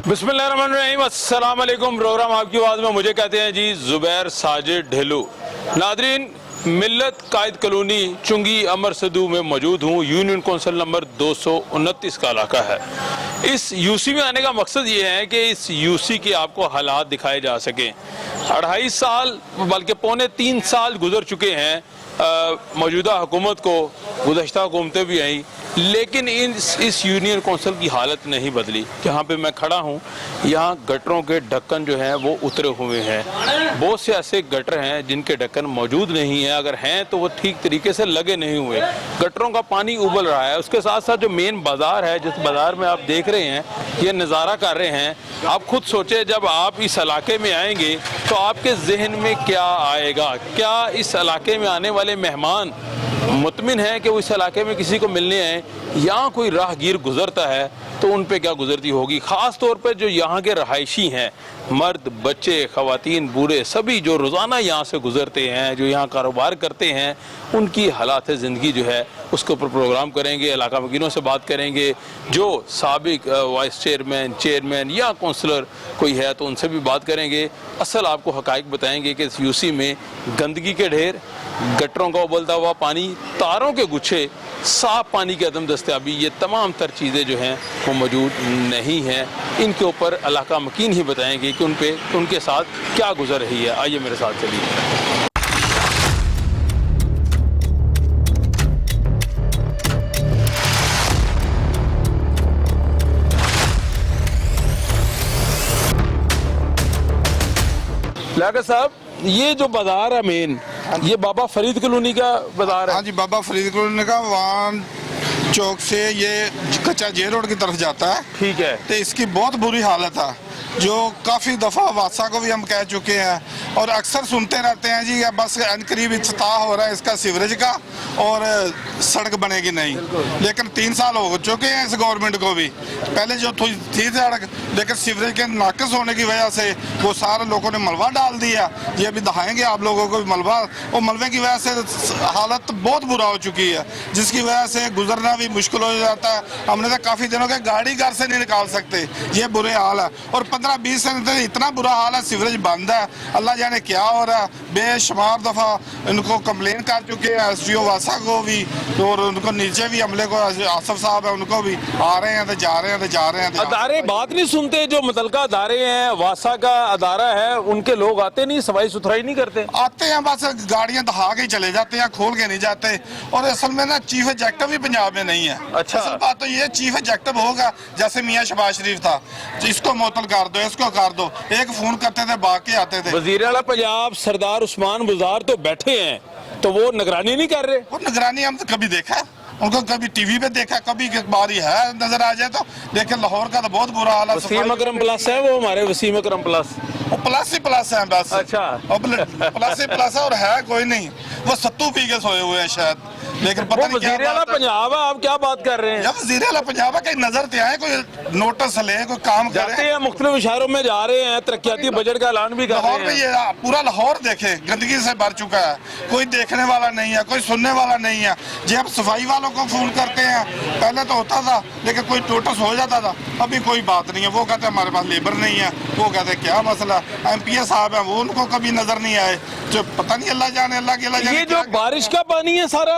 बिस्मिल्लाहिर्रहमानिर्रहीम, अस्सलाम वालेकुम। प्रोग्राम आपकी आवाज़ में मुझे कहते हैं जी ज़ुबैर साजिद ढिल्लू। नादरीन, मिल्लत कायद कॉलोनी चुंगी अमर सदू में मौजूद हूँ। यूनियन कौंसिल नंबर 229 का इलाका है। इस यूसी में आने का मकसद ये है कि इस यूसी के आपको हालात दिखाए जा सकें। 2.5 साल बल्कि पौने 3 साल गुजर चुके हैं मौजूदा हुकूमत को, गुज़श्ता हुकूमतें भी आई, लेकिन इस यूनियन कौंसिल की हालत नहीं बदली। जहाँ पे मैं खड़ा हूँ यहाँ गटरों के ढक्कन जो हैं वो उतरे हुए हैं। बहुत से ऐसे गटर हैं जिनके ढक्कन मौजूद नहीं है, अगर हैं तो वो ठीक तरीके से लगे नहीं हुए। गटरों का पानी उबल रहा है। उसके साथ साथ जो मेन बाज़ार है, जिस बाज़ार में आप देख रहे हैं, ये नज़ारा कर रहे हैं, आप खुद सोचें जब आप इस इलाके में आएंगे तो आपके जहन में क्या आएगा। क्या इस इलाके में आने वाले मेहमान मुतमिन है कि वो इस इलाके में किसी को मिलने आए, यहाँ कोई राहगीर गुजरता है तो उन पे क्या गुजरती होगी। ख़ास तौर पे जो यहाँ के रहायशी हैं, मर्द, बच्चे, ख़वातीन, बूढ़े, सभी जो रोज़ाना यहाँ से गुजरते हैं, जो यहाँ कारोबार करते हैं, उनकी हालात ज़िंदगी जो है उसके ऊपर प्रोग्राम करेंगे। इलाका वकीलों से बात करेंगे, जो साबिक वाइस चेयरमैन या कौंसलर कोई है तो उनसे भी बात करेंगे। असल आपको हक़ाइक़ बताएंगे कि इस यूसी में गंदगी के ढेर, गटरों का उबलता हुआ पानी, तारों के गुच्छे, साफ पानी की अदम दस्तयाबी, ये तमाम तर चीज़ें जो हैं वो मौजूद नहीं हैं। इनके ऊपर इलाका मकीन ही बताएंगे कि उनके साथ क्या गुजर रही है। आइए मेरे साथ चलिए। लियाकत साहब, ये जो बाजार है मेन, ये बाबा फरीद कॉलोनी का बाजार है? हाँ जी, बाबा फरीद कॉलोनी का वान चौक से ये कच्चा जे रोड की तरफ जाता है। ठीक है। तो इसकी बहुत बुरी हालत है, जो काफ़ी दफ़ा वादसा को भी हम कह चुके हैं और अक्सर सुनते रहते हैं जी बस अनकरीब इफ्तिताह हो रहा है इसका सीवरेज का और सड़क बनेगी नहीं। लेकिन 3 साल हो चुके हैं इस गवर्नमेंट को भी। पहले जो थी सड़क, लेकिन सीवरेज के नाकस होने की वजह से वो सारे लोगों ने मलबा डाल दिया। ये अभी दिखाएंगे आप लोगों को मलबा, और मलबे की वजह से हालत बहुत बुरा हो चुकी है, जिसकी वजह से गुजरना भी मुश्किल हो जाता है। हमने तो काफ़ी दिनों के गाड़ी घर से नहीं निकाल सकते, ये बुरे हाल है। और 15-20 से इतना बुरा हाल है, सीवरेज बंद है, अल्लाह जाने क्या हो रहा है। बेशुमार दफ़ा इनको कंप्लेन कर चुके हैं, SDO वासा को भी, और उनको नीचे भी अमले को, आसफ साहब है, उनको भी आ रहे हैं तो जा रहे हैं तो जा रहे हैं। अदारे बात नहीं सुनते, जो मुतलका अदारे हैं, वासा का अदारा है, उनके लोग आते नहीं, सफाई सुथराई नहीं करते। आते हैं बस गाड़ियां दहा के चले जाते हैं, खोल के नहीं जाते। और असल में ना चीफ एग्जेक्टिव भी पंजाब में नहीं है। अच्छा। असल बात तो ये चीफ एग्जेक्टिव होगा, जैसे मियां शहबाज शरीफ था, इसको मुअत्तल कर दो, इसको कर दो। एक फोन करते थे, भाग के आते थे। वज़ीर आला पंजाब सरदार उस्मान बुज़दार तो बैठे हैं, तो वो निगरानी नहीं कर रहे। वो निगरानी हम तो कभी देखा, उनको कभी टीवी पे देखा, कभी बारी है नजर आ जाए तो। लेकिन लाहौर का तो बहुत बुरा हाल है। वसीम अकरम प्लस है वो, हमारे वसीम अकरम प्लस, वो प्लस ही प्लस है बस। अच्छा। प्लस ही प्लस है और है कोई नहीं। वो सत्तू पी के सोए हुए हैं शायद, लेकिन पता नहीं क्या। वज़ीर आला पंजाब है, आप क्या बात कर रहे हैं? वज़ीर आला पंजाब कहीं नजर ते आए, कोई नोटिस ले, कोई काम करे। जाते हैं मुख्तलिफ इशारों में जा रहे हैं, तरक्याती बजट का ऐलान भी कर लाहौर रहे में हैं। ये पूरा लाहौर देखे गंदगी से भर चुका है, कोई देखने वाला नहीं है, कोई सुनने वाला नहीं है। जब सफाई वालों को फोन करते हैं, पहले तो होता था लेकिन कोई नोटिस हो जाता था, अभी कोई बात नहीं है। वो कहते हैं हमारे पास लेबर नहीं है, वो कहते हैं क्या मसला। MPA साहब है, वो उनको कभी नजर नहीं आए, जो पता नहीं, अल्लाह जाने, अल्लाह के अल्लाह जाने। ये जो बारिश का पानी है सारा,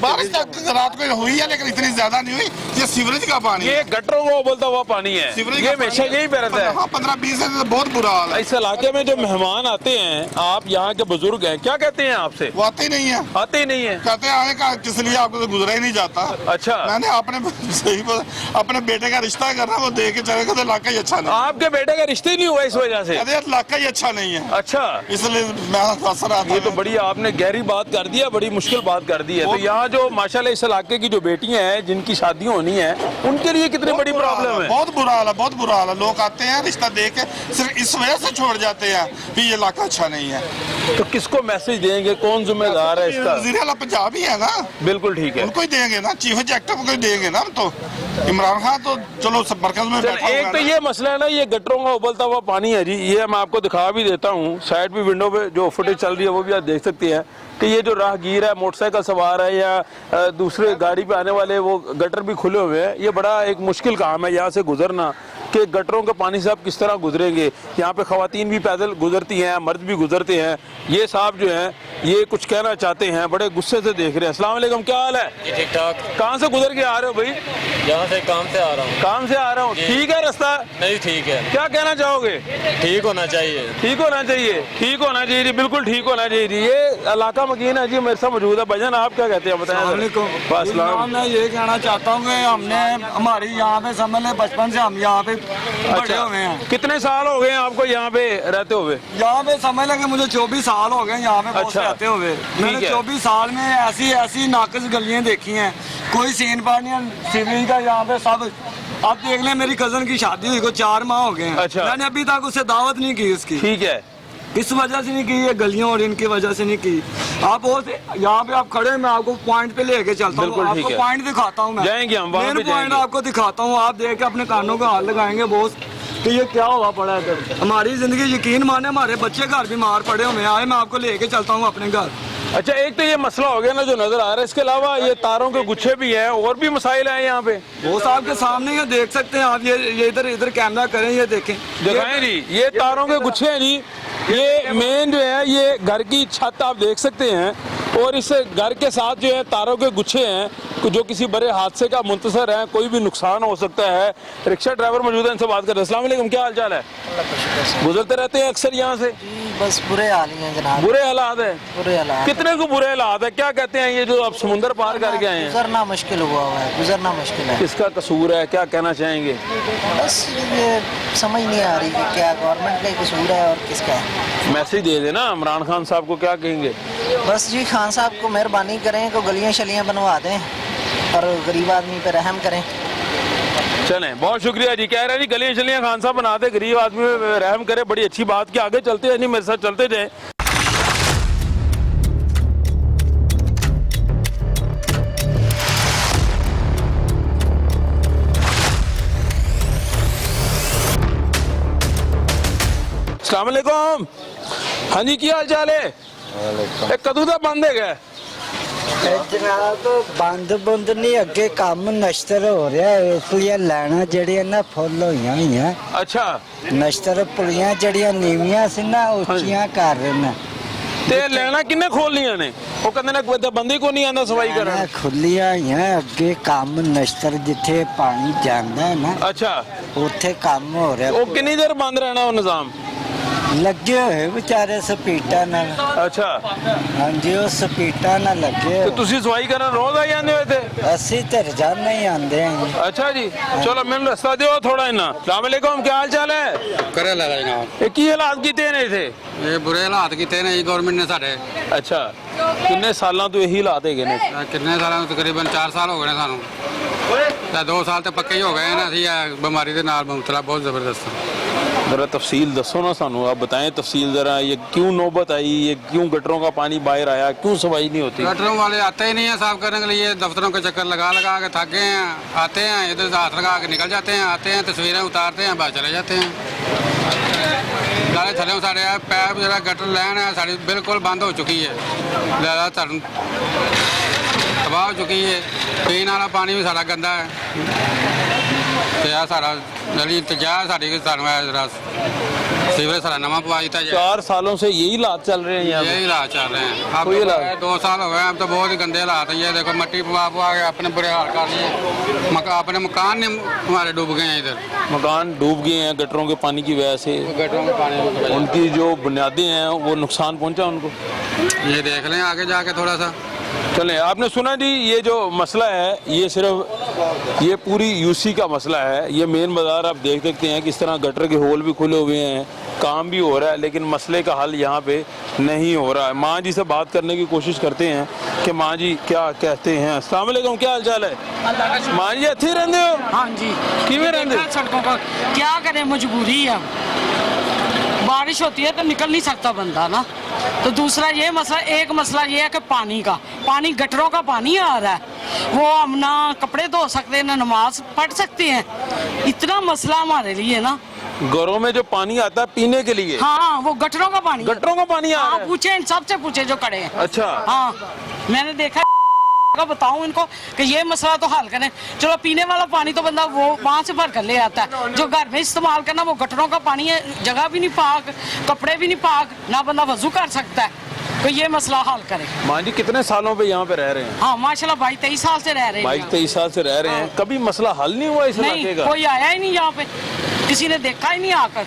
बारिश रात को हुई है लेकिन इतनी ज्यादा नहीं हुई। ये सीवरेज का पानी, ये गटरों को उबलता हुआ पानी है, सीवरेज ये हमेशा यही पे रहता है। 15-20 से तो बहुत बुरा हाल है। इस इलाके में जो मेहमान आते हैं, आप यहाँ के बुजुर्ग हैं, क्या कहते हैं आपसे? वो आते ही नहीं है, आते ही नहीं है। कहते हैं आए का किस लिए, आपको तो गुजरा ही नहीं जाता। अच्छा। मैंने अपने बेटे का रिश्ता करना, वो देख के चलेगा तो इलाका ही अच्छा नहीं। आपके बेटे का रिश्ता ही नहीं हुआ इस वजह से? कहते इलाका ही अच्छा नहीं है। अच्छा, इसलिए मैं फंस रहा था। ये तो बड़ी आपने गहरी बात कर दी है, बड़ी मुश्किल बात कर दी है। तो यहाँ जो माशाल्लाह इस इलाके की जो बेटियां हैं जिनकी शादी होनी है, उनके लिए कितनी बड़ी प्रॉब्लम है। बहुत बुरा हाल है, बहुत बुरा हाल है। लोग आते हैं रिश्ता देख के सिर्फ इस वजह से छोड़ जाते हैं कि ये इलाका अच्छा नहीं है। तो किसको मैसेज देंगे, कौन जिम्मेदार है इसका? वज़ीर आला पंजाब ही है ना। बिल्कुल ठीक है, उनको ही देंगे ना, चीफ एग्जेक्टिव को ही देंगे ना। हम तो इमरान खान तो चलो सब मरकज में बैठा एक तो ये मसला है ना, ये गटरों का उबलता हुआ पानी है जी, ये मैं आपको दिखा भी देता हूँ। साइड भी विंडो पे जो फुटेज फुटेज चल रही है वो भी आप देख सकते हैं कि ये जो राहगीर है, मोटरसाइकिल सवार है या दूसरे गाड़ी पे आने वाले, वो गटर भी खुले हुए हैं। ये बड़ा एक मुश्किल काम है यहाँ से गुजरना कि गटरों के पानी से आप किस तरह गुजरेंगे। यहाँ पे खवातीन भी पैदल गुजरती हैं, मर्द भी गुजरते हैं। ये साहब जो हैं ये कुछ कहना चाहते हैं, बड़े गुस्से से देख रहे हैं। अस्सलाम वालेकुम, क्या हाल है? ठीक ठाक। कहाँ से गुजर के आ रहे हो भाई? यहाँ से काम से आ रहा हूँ। काम से आ रहा हूँ। ठीक है रास्ता? नहीं ठीक है। क्या कहना चाहोगे? ठीक होना चाहिए। ठीक होना चाहिए, ठीक होना चाहिए जी, बिल्कुल ठीक होना चाहिए जी। ये इलाका मकीन है जी, मेरे साथ मौजूद है। भजन आप क्या कहते हैं बताएं? बस मैं ये कहना चाहता हूँ कि हमने हमारी यहाँ पे समझ ले बचपन से हम यहाँ पे बड़े हुए हैं। कितने साल हो गए हैं आपको यहाँ पे रहते हुए? यहाँ पे समझ लगे मुझे 24 साल हो गए यहाँ पे अच्छा, रहते हुए। मैंने है। 24 साल में ऐसी ऐसी नाकस गलियाँ देखी हैं, कोई सीन पानी सीवरेज का यहाँ पे सब। आप देख लें, मेरी कजन की शादी हुई को 4 माह हो गए हैं। अच्छा। मैंने अभी तक उसे दावत नहीं की उसकी। ठीक है, इस वजह से नहीं की, ये गलियों और इनकी वजह से नहीं की। आप बहुत यहाँ पे आप खड़े हैं, मैं आपको पॉइंट पे लेके चलता हूँ, बिल्कुल ठीक आपको है। पॉइंट दिखाता हूँ। मैं जाएंगे हम, वहाँ पे मेन पॉइंट जाएंगे। आपको दिखाता हूँ, आप देख के अपने कानों का हाथ लगाएंगे बहुत कि ये क्या हुआ पड़ा है इधर। हमारी जिंदगी, यकीन माने हमारे बच्चे घर बीमार पड़े हुए आए, मैं आपको लेके चलता हूँ अपने घर। अच्छा एक तो ये मसला हो गया ना जो नजर आ रहा है, इसके अलावा ये तारों के गुच्छे भी हैं और भी मसाइल हैं यहाँ पे। वो साहब के सामने ये देख सकते हैं आप, ये इधर कैमरा करें, ये देखें, दिखाएं जी, ये तारों के गुच्छे हैं जी। ये मेन जो है ये घर की छत आप देख सकते हैं, और इस घर के साथ जो है तारों के गुच्छे हैं जो किसी बड़े हादसे का मुंतसर है, कोई भी नुकसान हो सकता है। रिक्शा ड्राइवर मौजूद है, इनसे बात कर रहे हैं। अस्सलाम वालेकुम, क्या हाल चाल है? गुजरते रहते हैं अक्सर यहाँ से? बस बुरे हाल ही हैं जनाब, बुरे हालात है? बुरे हालात। कितने को बुरे हालात है? क्या कहते हैं ये जो आप समुंदर पार करके आए हैं? गुजरना मुश्किल हुआ है, गुजरना मुश्किल है। किसका कसूर है, क्या कहना चाहेंगे? बस ये समझ नहीं आ रही कि क्या गवर्नमेंट का कसूर है और किसका है। मैसेज दे देना इमरान खान साहब को, क्या कहेंगे? बस जी खान साहब को मेहरबानी करें को गलियां शलियां बनवा दें और गरीब आदमी पे रहम करें। चलें, बहुत शुक्रिया जी। कह रहे हैं जी गलियां शलियां खान साहब बनाते, गरीब आदमी पे रहम करे, बड़ी अच्छी बात की। आगे चलते हैं नहीं, मेरे साथ चलते जाए। अस्सलाम वालेकुम। हाँ जी, की हाल चाल है? कदू का बंद है? जनाब बंद बुंद नहीं, अगे काम नश्तर हो रहा है, इसलिए लैना जड़ियां ना फुल हुई हैं। अच्छा, नश्तर पुलियां जड़ियां नीवियां सी ना उच्चियां कर रहे हैं। ते लेना किन्ने खोल लिया ने? वो कहते ने कोई बंदी को नहीं आंदा सफाई करन। खुलियां हैं, अगे काम नश्तर जिथे पानी जांदा है ना, अच्छा, उथे काम हो रहा वो कितनी देर बंद रहना वो निजाम? लगे हुए बेचारे स्पीटा ना। अच्छा, हाँ जी, वो स्पीटा ना लगे। तो तुसी सफाई करन रोज आ जांदे हो इत्थे? असी तो रोजाना ही आंदे हैं। अच्छा जी, चलो मैंने रास्ता दियो थोड़ा इना। अस्सलाम वालेकुम, क्या हाल चाल है? करे लगा जनाब, ये की हालात कीते ने इथे? ये बुरे हालात किते ने गवर्नमेंट ने साडे। अच्छा, किन्ने सालों तो यही हालात है ने? कितने साल तकरीबन 4 साल हो गए सानू, 2 साल तो पक्के ही हो गए ना। असी बीमारी के नाल मुबतला बहुत जबरदस्त। जरा तफसील दसो ना सानू, आप बताएं तफसील जरा, ये क्यों नौबत आई, ये क्यों गटरों का पानी बाहर आया, क्यों सफाई नहीं होती? गटरों वाले आते ही नहीं है साफ करने के लिए, दफ्तरों के चक्कर लगा लगा के थक गए हैं। आते हैं इधर से हाथ लगा के निकल जाते हैं, आते हैं तस्वीरें उतारते हैं, बस चले जाते हैं। सारे थले साढ़े पैप जरा गटर लैन है साड़ी बिल्कुल बंद हो चुकी है, ज़्यादा तबाह हो चुकी है। पीने वाला पानी भी सारा गंदा है। ਤੇ ਆ ਸਾਰਾ ਜਿਹੜੀ ਇੰਤਜ਼ਾਰ ਸਾਡੀ ਸਾਨੂੰ ਜਰਾ सीवरेज सारा नवा पवा दिया जाए। 4 सालों से यही हालात चल रहे हैं यहाँ पे? यही हालात चल रहे हैं। अब कोई तो हालात? 2 साल हो गए, अब तो बहुत ही गंदे हालात है। ये देखो मट्टी पवा के अपने बुरे हाल कर लिए, अपने मकान ने हमारे डूब गए हैं। इधर मकान डूब गए हैं गटरों के पानी की वजह से, गटरों के पानी की वजह उनकी जो बुनियादें हैं वो नुकसान पहुंचा उनको। से। ये देख लें आगे जाके थोड़ा सा। चलें, आपने सुना जी, ये जो मसला है ये सिर्फ ये पूरी यूसी का मसला है। ये मेन बाजार आप देख सकते हैं किस तरह गटर के होल भी खुले हुए हैं, काम भी हो रहा है, लेकिन मसले का हल यहाँ पे नहीं हो रहा है। माँ जी से बात करने की कोशिश करते हैं कि माँ जी क्या कहते हैं। अस्सलाम वालेकुम, क्या हाल चाल है? माँ जी अच्छे रहते हो? हाँ जी। किवें रहंदे? सड़कों का क्या करें, मजबूरी है। बारिश होती है तो निकल नहीं सकता बंदा ना। तो दूसरा ये मसला, एक मसला ये है कि पानी का, पानी गटरों का पानी आ रहा है, वो हम ना कपड़े धो सकते हैं ना नमाज पढ़ सकते हैं। इतना मसला हमारे लिए ना। घरों में जो पानी आता है पीने के लिए, हाँ वो गटरों का पानी, गटरों का पानी आ रहा हाँ है? पूछे इन सबसे पूछे जो खड़े हैं। अच्छा, हाँ मैंने देखा का बताऊं इनको कि ये मसला तो हल करें। चलो पीने वाला पानी तो बंदा वो वहां से भर कर ले आता है, जो घर में इस्तेमाल करना वो गटरों का पानी है, जगह भी नहीं पाक, कपड़े भी नहीं पाक, ना बंदा वजू कर सकता है। तो ये मसला हल करे। मां जी कितने सालों पे यहाँ पे रह रहे हैं? हाँ माशाल्लाह 22-23 साल से रह रहे हैं। 22-23 साल से रह रहे हैं, कभी मसला हल नहीं हुआ इस इलाके नहीं का? कोई आया ही नहीं यहाँ पे, किसी ने देखा ही नहीं आकर।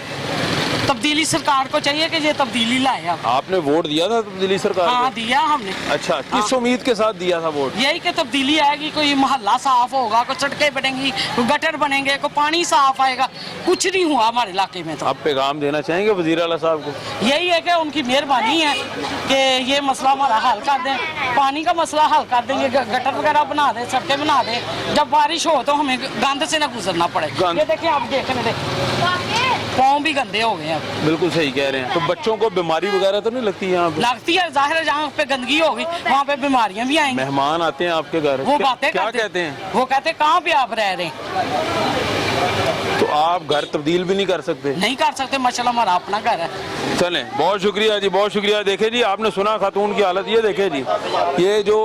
तब्दीली सरकार को चाहिए कि ये तब्दीली लाए अब। आपने वोट दिया था तब्दीली सरकार हाँ को? दिया हमने। अच्छा, किस उम्मीद के साथ दिया था वोट? यही कि तब्दीली आएगी, कोई मोहल्ला साफ होगा, कोई सड़कें बनेंगी, कोई गटर बनेंगे, कोई पानी साफ आएगा। कुछ नहीं हुआ हमारे इलाके में। तो आप पैगाम देना चाहेंगे वजीर आला साहब को? यही है कि उनकी मेहरबानी है कि ये मसला हमारा हल कर दें, पानी का मसला हल कर दें, ये गटर वगैरह बना दें, सड़कें बना दें। जब बारिश हो तो हमें गंद से ना गुजरना पड़े। ये देखिए आप देखने दे, पाँव भी गंदे हो गए हैं। बिल्कुल सही कह रहे हैं। तो बच्चों को बीमारी वगैरह तो नहीं लगती यहाँ पे? लगती है, जाहिर है जहाँ पे गंदगी होगी वहाँ पे बीमारियां भी आएंगी। मेहमान आते हैं आपके घर, वो बातें क्या करते कहते हैं? वो कहते हैं कहाँ पे आप रह रहे हैं? तो आप घर तब्दील भी नहीं कर सकते? नहीं कर सकते, माशाल्लाह हमारा अपना घर है। चलें, बहुत शुक्रिया जी, बहुत शुक्रिया। देखे जी, आपने सुना खातून की हालत, ये देखे जी, ये जो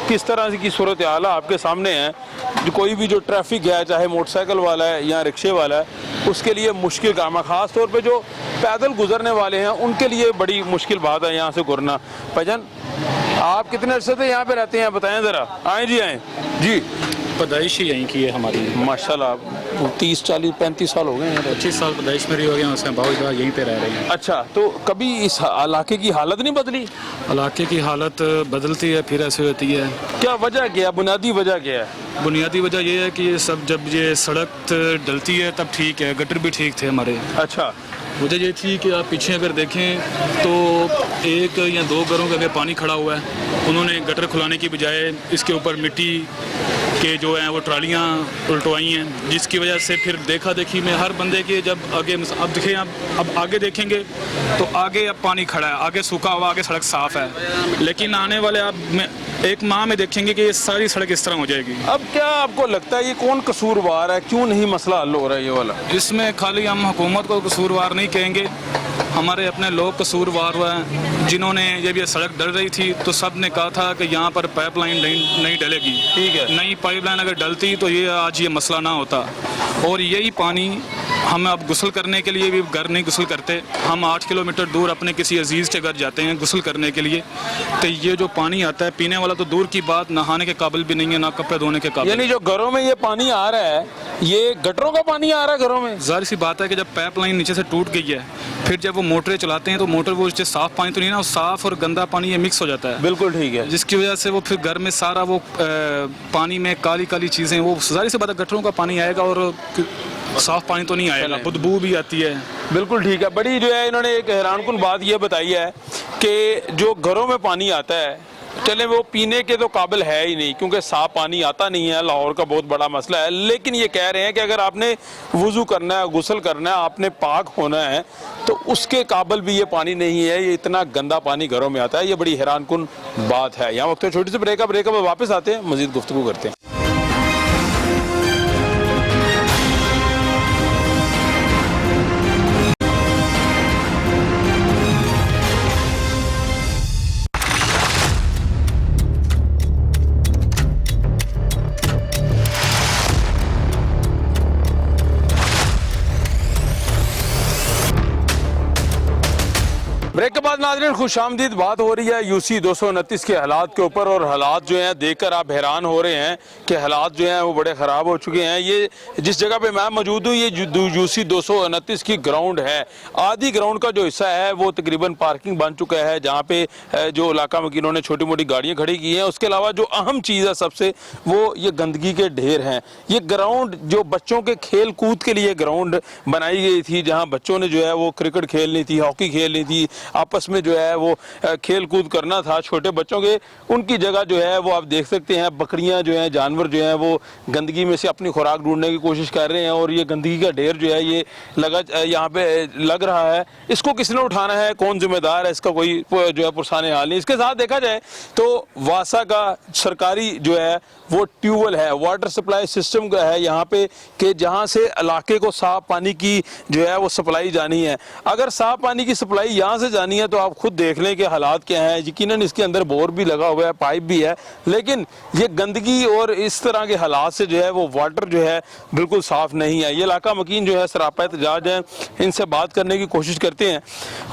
किस तरह की सूरत हाल है आपके सामने है। जो कोई भी जो ट्रैफिक है, चाहे मोटरसाइकिल वाला है या रिक्शे वाला है, उसके लिए मुश्किल काम है। ख़ास तौर पे जो पैदल गुजरने वाले हैं उनके लिए बड़ी मुश्किल बात है यहाँ से गुजरना। भाईजान, आप कितने अर्से से यहाँ पे रहते हैं, बताएं ज़रा। आएँ जी, आएँ जी। पैदाइश ही यहीं की है हमारी। माशाल्लाह 30, 40, 35 साल हो गए हैं। 25 साल पैदाइश मेरी हो गया, उसके बावजूद यहीं पे रह रहे हैं। अच्छा, तो कभी इस इलाके की हालत नहीं बदली? इलाके की हालत बदलती है फिर ऐसे होती है। क्या वजह क्या है, बुनियादी वजह क्या है? बुनियादी वजह ये है कि ये सब जब ये सड़क डलती है तब ठीक है, गटर भी ठीक थे हमारे। अच्छा, वजह ये थी कि आप पीछे अगर देखें तो 1 या 2 घरों के आगे पानी खड़ा हुआ है, उन्होंने गटर खुलाने की बजाय इसके ऊपर मिट्टी के जो हैं वो ट्रालियाँ उल्टवाई हैं, जिसकी वजह से फिर देखा देखी में हर बंदे के जब आगे, अब देखें अब आगे देखेंगे तो आगे अब पानी खड़ा है, आगे सूखा हुआ, आगे सड़क साफ़ है, लेकिन आने वाले आप 1 माह में देखेंगे कि ये सारी सड़क इस तरह हो जाएगी। अब क्या आपको लगता है ये कौन कसूरवार है, क्यों नहीं मसला हल हो रहा है ये वाला? इसमें खाली हम हुकूमत को कसूरवार नहीं कहेंगे, हमारे अपने लोग कसूरवार हैं, जिन्होंने जब ये सड़क डल रही थी तो सब ने कहा था कि यहाँ पर पाइपलाइन नहीं डलेगी। ठीक है, नई पाइपलाइन अगर डलती तो ये आज ये मसला ना होता। और यही पानी हम अब गुस्ल करने के लिए भी घर नहीं गुस्ल करते, हम 8 किलोमीटर दूर अपने किसी अजीज़ के घर जाते हैं गुस्ल करने के लिए, तो ये जो पानी आता है पीने वाला तो दूर की बात, नहाने के काबिल भी नहीं है, ना कपड़े धोने के काबिल। यानी जो घरों में ये पानी आ रहा है, ये गटरों का पानी आ रहा है घरों में? जाहिर सी बात है कि जब पाइपलाइन नीचे से टूट गई है, फिर जब वो मोटरें चलाते हैं तो मोटर वो साफ़ पानी तो नहीं ना, वो साफ़ और गंदा पानी ये मिक्स हो जाता है। बिल्कुल ठीक है, जिसकी वजह से वो फिर घर में सारा वो पानी में काली काली चीज़ें, वो जाहिर सी बात है गटरों का पानी आएगा और साफ़ पानी तो नहीं आएगा, बदबू भी आती है। बिल्कुल ठीक है। बड़ी जो है इन्होंने एक हैरानकुन बात ये बताई है कि जो घरों में पानी आता है, चले वो पीने के तो काबिल है ही नहीं, क्योंकि साफ पानी आता नहीं है, लाहौर का बहुत बड़ा मसला है। लेकिन ये कह रहे हैं कि अगर आपने वुज़ू करना है, गुस्ल करना है, आपने पाक होना है, तो उसके काबिल भी ये पानी नहीं है, ये इतना गंदा पानी घरों में आता है। ये बड़ी हैरानकुन बात है। यहाँ वक्त छोटी सी ब्रेकअप वापस आते हैं, मज़ीद गुफ्तगू करते हैं। ब्रेक के बाद नाज़रीन खुशामदीद बात हो रही है यूसी 229 के हालात के ऊपर, और हालात जो हैं देखकर आप हैरान हो रहे हैं कि हालात जो हैं वो बड़े ख़राब हो चुके हैं। ये जिस जगह पे मैं मौजूद हूँ, ये यूसी 229 की ग्राउंड है। आधी ग्राउंड का जो हिस्सा है वो तकरीबन पार्किंग बन चुका है, जहाँ पे जो इलाका वकीलों ने छोटी मोटी गाड़ियाँ खड़ी की हैं। उसके अलावा जो अहम चीज़ है सबसे, वो ये गंदगी के ढेर हैं। ये ग्राउंड जो बच्चों के खेल कूद के लिए ग्राउंड बनाई गई थी, जहाँ बच्चों ने जो है वो क्रिकेट खेलनी थी, हॉकी खेलनी थी, आपस में जो है वो खेल कूद करना था छोटे बच्चों के, उनकी जगह जो है वो आप देख सकते हैं बकरियां जो हैं, जानवर जो हैं वो गंदगी में से अपनी खुराक ढूंढने की कोशिश कर रहे हैं और ये गंदगी का ढेर जो है ये यहाँ पे लग रहा है। इसको किसने उठाना है, कौन जिम्मेदार है, इसका कोई जो है पुरसाने हाल नहीं। इसके साथ देखा जाए तो वासा का सरकारी जो है वो ट्यूबवेल है, वाटर सप्लाई सिस्टम का है यहाँ पे कि जहाँ से इलाके को साफ पानी की जो है वो सप्लाई जानी है। अगर साफ पानी की सप्लाई यहाँ से जानी है तो आप खुद देख लें कि हालात क्या हैं। यकीनन इसके अंदर बोर भी लगा हुआ है, पाइप भी है, लेकिन ये गंदगी और इस तरह के हालात से जो है वो वाटर जो है बिल्कुल साफ नहीं है। ये इलाका मकीन जो है सरापा एहतजाज है, इनसे बात करने की कोशिश करते हैं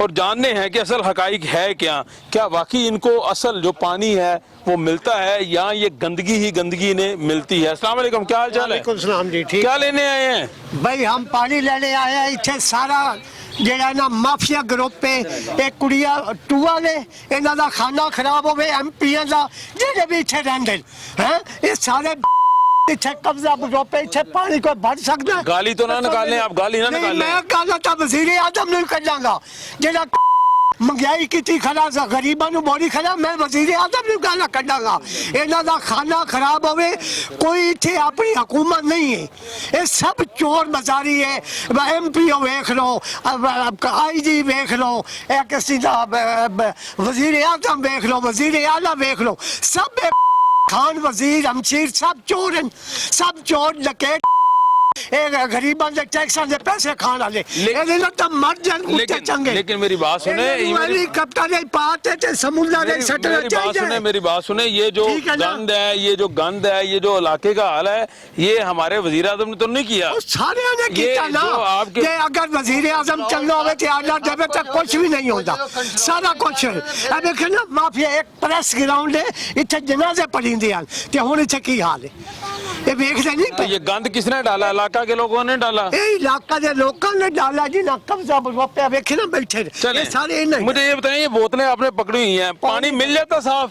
और जानते हैं कि असल हकाइक है क्या वाकई इनको असल जो पानी है वो मिलता है या ये गंदगी ही गंदगी ने मिलती है। अस्सलाम वालेकुम, क्या हाल चाल है? सलाम जी, ठीक। क्या लेने आए हैं? भाई हम पानी लेने आए हैं। इतने सारा ਜਿਹੜਾ ਨਾ ਮਾਫੀਆ ਗਰੁੱਪ ਹੈ, ਇਹ ਕੁੜੀਆਂ ਟੂਆ ਨੇ, ਇਹਨਾਂ ਦਾ ਖਾਣਾ ਖਰਾਬ ਹੋਵੇ, ਐਮਪੀਆਂ ਦਾ ਜਿਹੜੇ ਵੀ ਇੱਥੇ ਰਹਿੰਦੇ ਹੈ, ਇਹ ਸਾਰੇ ਇੱਥੇ ਕਬਜ਼ਾ ਗਰੁੱਪ ਹੈ। ਇੱਥੇ ਪਾਣੀ ਕੋਈ ਭਰ ਸਕਦਾ? गाली तो ना निकालें आप, गाली ना निकालें। ਮੈਂ ਕਹਿੰਦਾ ਤਾਂ ਵਜ਼ੀਰ ਆਜ਼ਮ ਨੂੰ ਕੱਢਾਂਗਾ ਜਿਹੜਾ महंगाई की खड़ा सा गरीबों ਨੂੰ ਬੋਰੀ ਖੜਾ। ਮੈਂ ਵਜ਼ੀਰ ਆਜ਼ਮ ਨੂੰ ਗਾਲਾਂ ਕੱਢਾਂਗਾ। ਇਹਨਾਂ ਦਾ ਖਾਣਾ ਖਰਾਬ ਹੋਵੇ, ਕੋਈ ਇੱਥੇ ਆਪਣੀ ਹਕੂਮਤ ਨਹੀਂ ਹੈ। ਇਹ ਸਭ ਚੋਰ ਮਜ਼ਾਰੀ ਹੈ। ਐਮਪੀ ਵੇਖ ਲਓ, ਆਈਜੀ ਵੇਖ ਲਓ, ਇਹ ਕਿਸੇ ਦਾ ਵਜ਼ੀਰ ਆਜ਼ਮ ਵੇਖ ਲਓ, ਵਜ਼ੀਰ ਆਲਾ ਵੇਖ ਲਓ, ਸਭ ਖਾਨ ਵਜ਼ੀਰ ਹਮਸ਼ੀਰ ਸਭ ਚੋਰ ਹਨ, ਸਭ ਚੋਰ ਲਕੇਟ गरीबों के टैक्स के पैसे खाने वाले। लेकिन मेरी बात सुने, मेरी बात सुने, ये जो गंद है, ये जो इलाके का हाल है, ये हमारे वजीर आजम ने तो नहीं किया। सारे ने किया ना। अगर वजीर आजम चलना हो तो कुछ भी नहीं होता, सारा कुछ। देखे ना माफिया एक प्रेस ग्राउंड है, इतने जनाजे पड़ींदे हैं ते हुण इत्थे की हाल है, ये देखते नहीं पे। ये गंद किसने डाला? इलाका के लोगों ने डाला। इलाका के लोगों ने डाला जी ना, कब्जा पे देखे ना बैठे ये सारे नहीं। मुझे ये बताइए, ये बोतलें आपने पकड़ी हुई हैं, पानी मिल जाता साफ?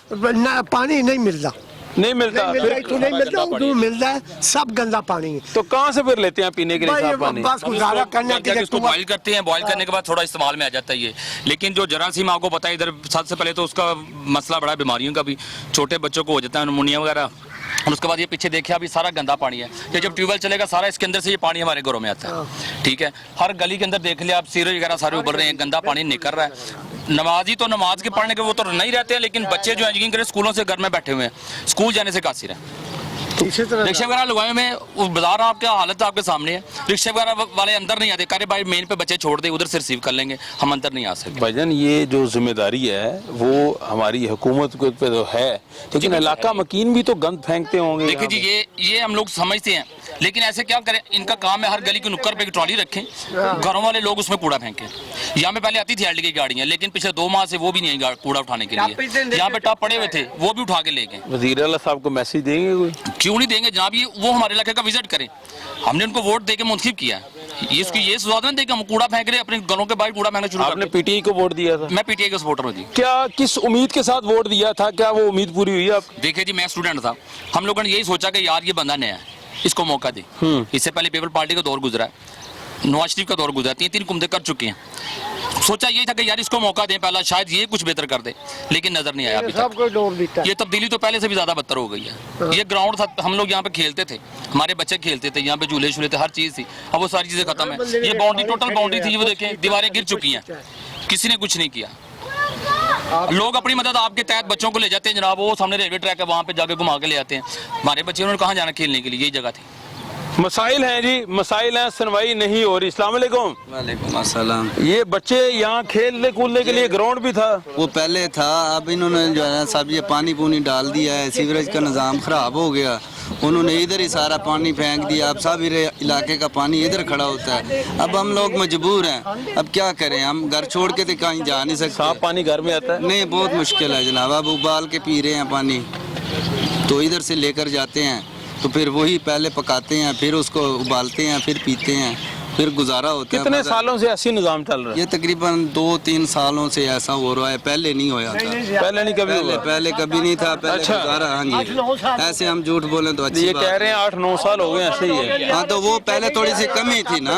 पानी नहीं मिलता, नहीं मिलता, नहीं मिलता, उर्दू मिलता है, सब गंदा पानी है। तो कहाँ से फिर लेते हैं पीने के लिए साफ पानी? बस गुजारा करने के लिए इसको बॉईल करते हैं, बॉईल करने के बाद थोड़ा इस्तेमाल में आ जाता है ये। लेकिन जो जरासीम आपको पता है, इधर सबसे पहले तो उसका मसला बड़ा, बीमारियों का भी, छोटे बच्चों को हो जाता है निमोनिया वगैरह। और उसके बाद ये पीछे देखिए अभी सारा गंदा पानी है। ये जब ट्यूबवेल चलेगा सारा इसके अंदर से ये पानी हमारे घरों में आता है, ठीक है। हर गली के अंदर देख लिया आप, सीवरेज वगैरह सारे उभर रहे हैं, गंदा पानी निकल रहा है। नमाजी तो नमाज के पढ़ने के वो तो नहीं रहते हैं, लेकिन बच्चे जो हैं यकीन करें स्कूलों से घर में बैठे हुए हैं, स्कूल जाने से कासिर है। रिक्शा वगैरह लगवाए में उस बाजार आपका हालत आपके सामने है। रिक्शा वगैरह वाले अंदर नहीं आते, कह रहे भाई मेन पे बच्चे छोड़ दे, उधर से रिसीव कर लेंगे, हम अंदर नहीं आ सकते। भाईजान ये जो जिम्मेदारी है वो हमारी हुकूमत पे तो है, लेकिन इलाका मकीन भी तो गंद फेंकते होंगे। देखिए जी, ये हम लोग समझते हैं, लेकिन ऐसे क्या करें, इनका काम है हर गली के नुक्कड़ पे एक ट्रॉली रखें, घरों वाले लोग उसमें कूड़ा फेंकें। यहाँ पे पहले आती थी एल्ड की गाड़ियाँ, लेकिन पिछले 2 माह से वो भी नहीं आई कूड़ा उठाने के लिए। यहाँ पे टॉप पड़े हुए थे, वो भी उठा के ले गए। वज़ीर आला साहब को मैसेज देंगे कोई? क्यों नहीं देंगे जनाब, ये वो हमारे इलाके का विजिट करें। हमने उनको वोट देके मुंतखब किया, इसको ये सुझाव दें कि हम कूड़ा फेंक रहे, अपने घरों के बाहर कूड़ा फेंकना शुरू। आपने पीटीआई को वोट दिया था? मैं पीटीआई का सपोर्टर हूँ जी। क्या किस उम्मीद के साथ वोट दिया था, क्या वो उम्मीद पूरी हुई आप? देखिए जी, मैं स्टूडेंट था, हम लोगों ने यही सोचा कि यार ये बंदा नया है, इसको मौका दे। इससे पहले पीपल पार्टी का दौर गुजरा है, नवाज शरीफ का दौर गुजरा, 3 कुमते कर चुके हैं। सोचा यही था कि यार इसको मौका दें पहला, शायद ये कुछ बेहतर कर दे, लेकिन नजर नहीं आया अभी तक। ये तब्दीली तो पहले से भी ज्यादा बदतर हो गई है। ये ग्राउंड था, हम लोग यहाँ पे खेलते थे, हमारे बच्चे खेलते थे, यहाँ पे झूले झूले थे, हर चीज थी, अब वो सारी चीजें खत्म है। ये बाउंड्री टोटल बाउंड्री थी, वो देखें दीवारें गिर चुकी हैं, किसी ने कुछ नहीं किया। लोग अपनी मदद आपके तहत बच्चों को ले जाते हैं जनाब, वो सामने रेलवे ट्रैक है, वहाँ पे जाके घुमा के ले आते हैं। हमारे बच्चे उन्होंने कहाँ जाना खेलने के लिए, यही जगह थी। मसाइल हैं जी, मसाइल हैं, सुनवाई नहीं हो रही। अस्सलाम वालेकुम। वालेकुम अस्सलाम। ये बच्चे यहाँ खेलने कूदने के लिए ग्राउंड भी था? वो पहले था, अब इन्होंने जो है सब ये पानी पूनी डाल दिया है, सीवरेज का निज़ाम ख़राब हो गया, उन्होंने इधर ही सारा पानी फेंक दिया। अब सब इलाके का पानी इधर खड़ा होता है। अब हम लोग मजबूर हैं, अब क्या करें, हम घर छोड़ के तो कहीं जा नहीं सकते। साफ पानी घर में आता है? नहीं, बहुत मुश्किल है जनाब। अब उबाल के पी रहे हैं पानी, तो इधर से लेकर जाते हैं, तो फिर वही पहले पकाते हैं, फिर उसको उबालते हैं, फिर पीते हैं, फिर गुजारा होता है। कितने मगर सालों से ऐसी निज़ाम चल रहा है? ये तकरीबन 2-3 सालों से ऐसा हो रहा है, पहले नहीं होया था। पहले नहीं कभी हुआ? पहले कभी नहीं था, पहले अच्छा। गुजारा। हाँ जी, ऐसे हम झूठ बोले तो अच्छी ये बात कह रहे हैं 8-9 साल हो गए ऐसे ही है। हाँ, तो वो पहले थोड़ी सी कमी थी ना।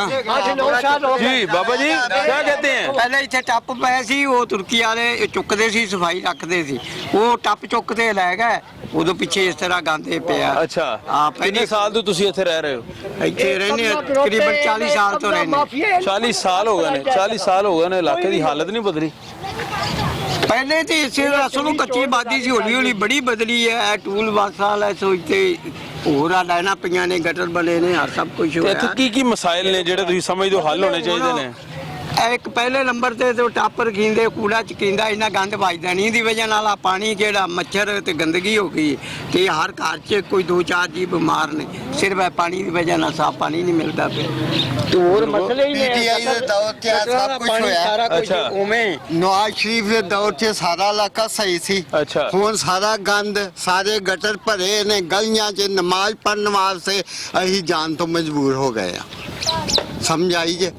जी बाबा जी क्या कहते हैं? ਪਹਿਲੇ ਇੱਥੇ ਟੱਪ ਪਏ ਸੀ, ਉਹ ਤੁਰਕੀ ਵਾਲੇ ਚੁੱਕਦੇ ਸੀ, ਸਫਾਈ ਰੱਖਦੇ ਸੀ, ਉਹ ਟੱਪ ਚੁੱਕ ਕੇ ਲੈ ਗਏ, ਉਦੋਂ ਪਿੱਛੇ ਇਸ ਤਰ੍ਹਾਂ ਗੰਦੇ ਪਿਆ। अच्छा हाँ, कितने साल तो तुसी इत्थे रह रहे हो? ਇੱਥੇ ਰਹਿੰਦੇ ਆ, ਤਕਰੀਬਨ 40 ਸਾਲ ਤੋਂ ਰਹਿੰਦੇ। 40 साल हो गए ने, 40 साल हो गए ने, इलाके की हालत नहीं बदली। ਪਹਿਲੇ ਤੇ ਇਸੇ ਅਸਲੋਂ ਕੱਚੀ ਆਬਾਦੀ ਸੀ, ਹੌਲੀ ਹੌਲੀ ਬੜੀ ਬਦਲੀ ਹੈ। ਟੂਲ ਬਾਸਾਂ ਲੈ ਸੋਚਤੇ ਹੋਰ ਆ ਲੈਣਾ ਪਈਆਂ ਨੇ, ਗਟਰ ਬਣੇ ਨੇ, ਹਰ ਸਭ ਕੁਝ ਤੇ ਇੱਥੇ ਹੋਇਆ। ਕੀ ਮਸਾਇਲ ਨੇ ਜਿਹੜੇ ਤੁਸੀਂ ਸਮਝਦੇ ਹੋ ਹੱਲ ਹੋਣੇ ਚਾਹੀਦੇ ਨੇ? ਇੱਕ ਪਹਿਲੇ ਨੰਬਰ ਤੇ ਟੱਪ ਰਖੀਂਦੇ, ਕੂੜਾ ਚਕੀਂਦਾ, ਇੰਨਾ ਗੰਦ ਵੱਜਦਾ ਨਹੀਂ। ਦੀ ਵਜ੍ਹਾ ਨਾਲ ਆ ਪਾਣੀ ਜਿਹੜਾ ਮੱਛਰ ਤੇ ਗੰਦਗੀ ਹੋ ਗਈ ਤੇ ਹਰ ਘਰ 'ਚ ਕੋਈ 2-4 ਜੀ ਬਿਮਾਰ ਨੇ, ਸਿਰਫ ਇਹ ਪਾਣੀ ਦੀ ਵਜ੍ਹਾ ਨਾਲ ਸਾਫ ਪਾਣੀ ਨਹੀਂ ਮਿਲਦਾ ਪਿਆ। ਤੇ ਹੋਰ ਮਸਲੇ ਹੀ ਨੇ। PTI ਦੇ ਦੌਰ 'ਚ ਇਹ ਸਭ ਕੁਛ ਹੋਇਆ। ਸਾਰਾ ਕੁਝ ਅੱਛਾ। ਉਵੇਂ ਨਵਾਜ਼ ਸ਼ਰੀਫ ਦੇ ਦੌਰ 'ਚ ਸਾਰਾ ਇਲਾਕਾ ਸਹੀ ਸੀ। ਅੱਛਾ। ਹੁਣ ਸਾਰਾ ਗੰਦ, ਸਾਰੇ ਗਟਰ ਭਰੇ ਨੇ ਗਲੀਆਂ 'ਚ। ਨਮਾਜ਼ ਪੜ੍ਹਨ ਵਾਸਤੇ ਅਸੀਂ ਜਾਣ ਤੋਂ ਮਜਬੂਰ ਹੋ ਗਏ ਆ। ਸਮਝ ਆਈ ਜੇ?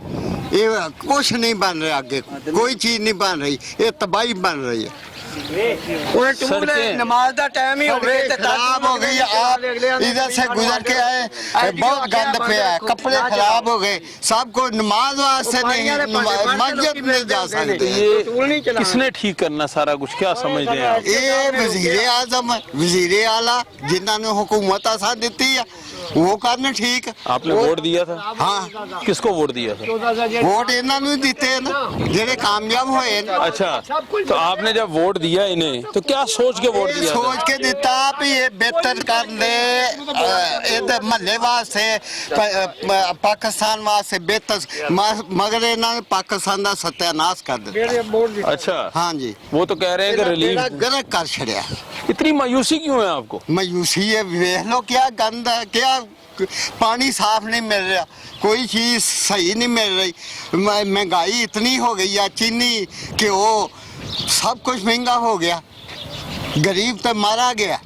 ਇਹ ਕੁਛ ਨਹੀਂ ਬਣ ਰਿਹਾ, ਅੱਗੇ ਕੋਈ चीज नहीं बन रही, ये तबाही बन रही है। ਉਹ ਟੂਲ ਨਮਾਜ਼ ਦਾ ਟਾਈਮ ਹੀ ਹੋਵੇ ਤੇ खराब हो गई। आप इधर से गुजर के आए, बहुत गंद पे है, कपड़े खराब हो गए, सबको नमाज वास्ते नहीं, मस्जिद नहीं जा सकते। ये किसने ठीक करना सारा कुछ, क्या समझते हैं आप? ये वजीर आजम, वजीर आला जिन्होंने हुकूमत आसान दी है, वो करना ठीक। आपने वोट दिया था? हाँ, किसको वोट दिया था? वोट इन्होंने दिते हैं ना, जेडे कामयाब होए ना। अच्छा, तो आपने जब वोट दिया इन्हें तो क्या सोच के वोट दिया था? सोच के दिता भी ये बेहतर कर दे, इधर महल्ले वास्ते, पाकिस्तान वास्ते बेहतर, मगर इन्होंने पाकिस्तान का सत्यानाश कर दिया। अच्छा, हाँ जी, वो तो कह रहे हैं कि रिलीफ। गलत कर छड़िया। इतनी मायूसी क्यों है आपको? मायूसी है, देख लो क्या गंद है, क्या पानी साफ नहीं मिल रहा, कोई चीज़ सही नहीं मिल रही। महंगाई इतनी हो गई है, चीनी घ्यो सब कुछ महंगा हो गया, गरीब तो मारा गया।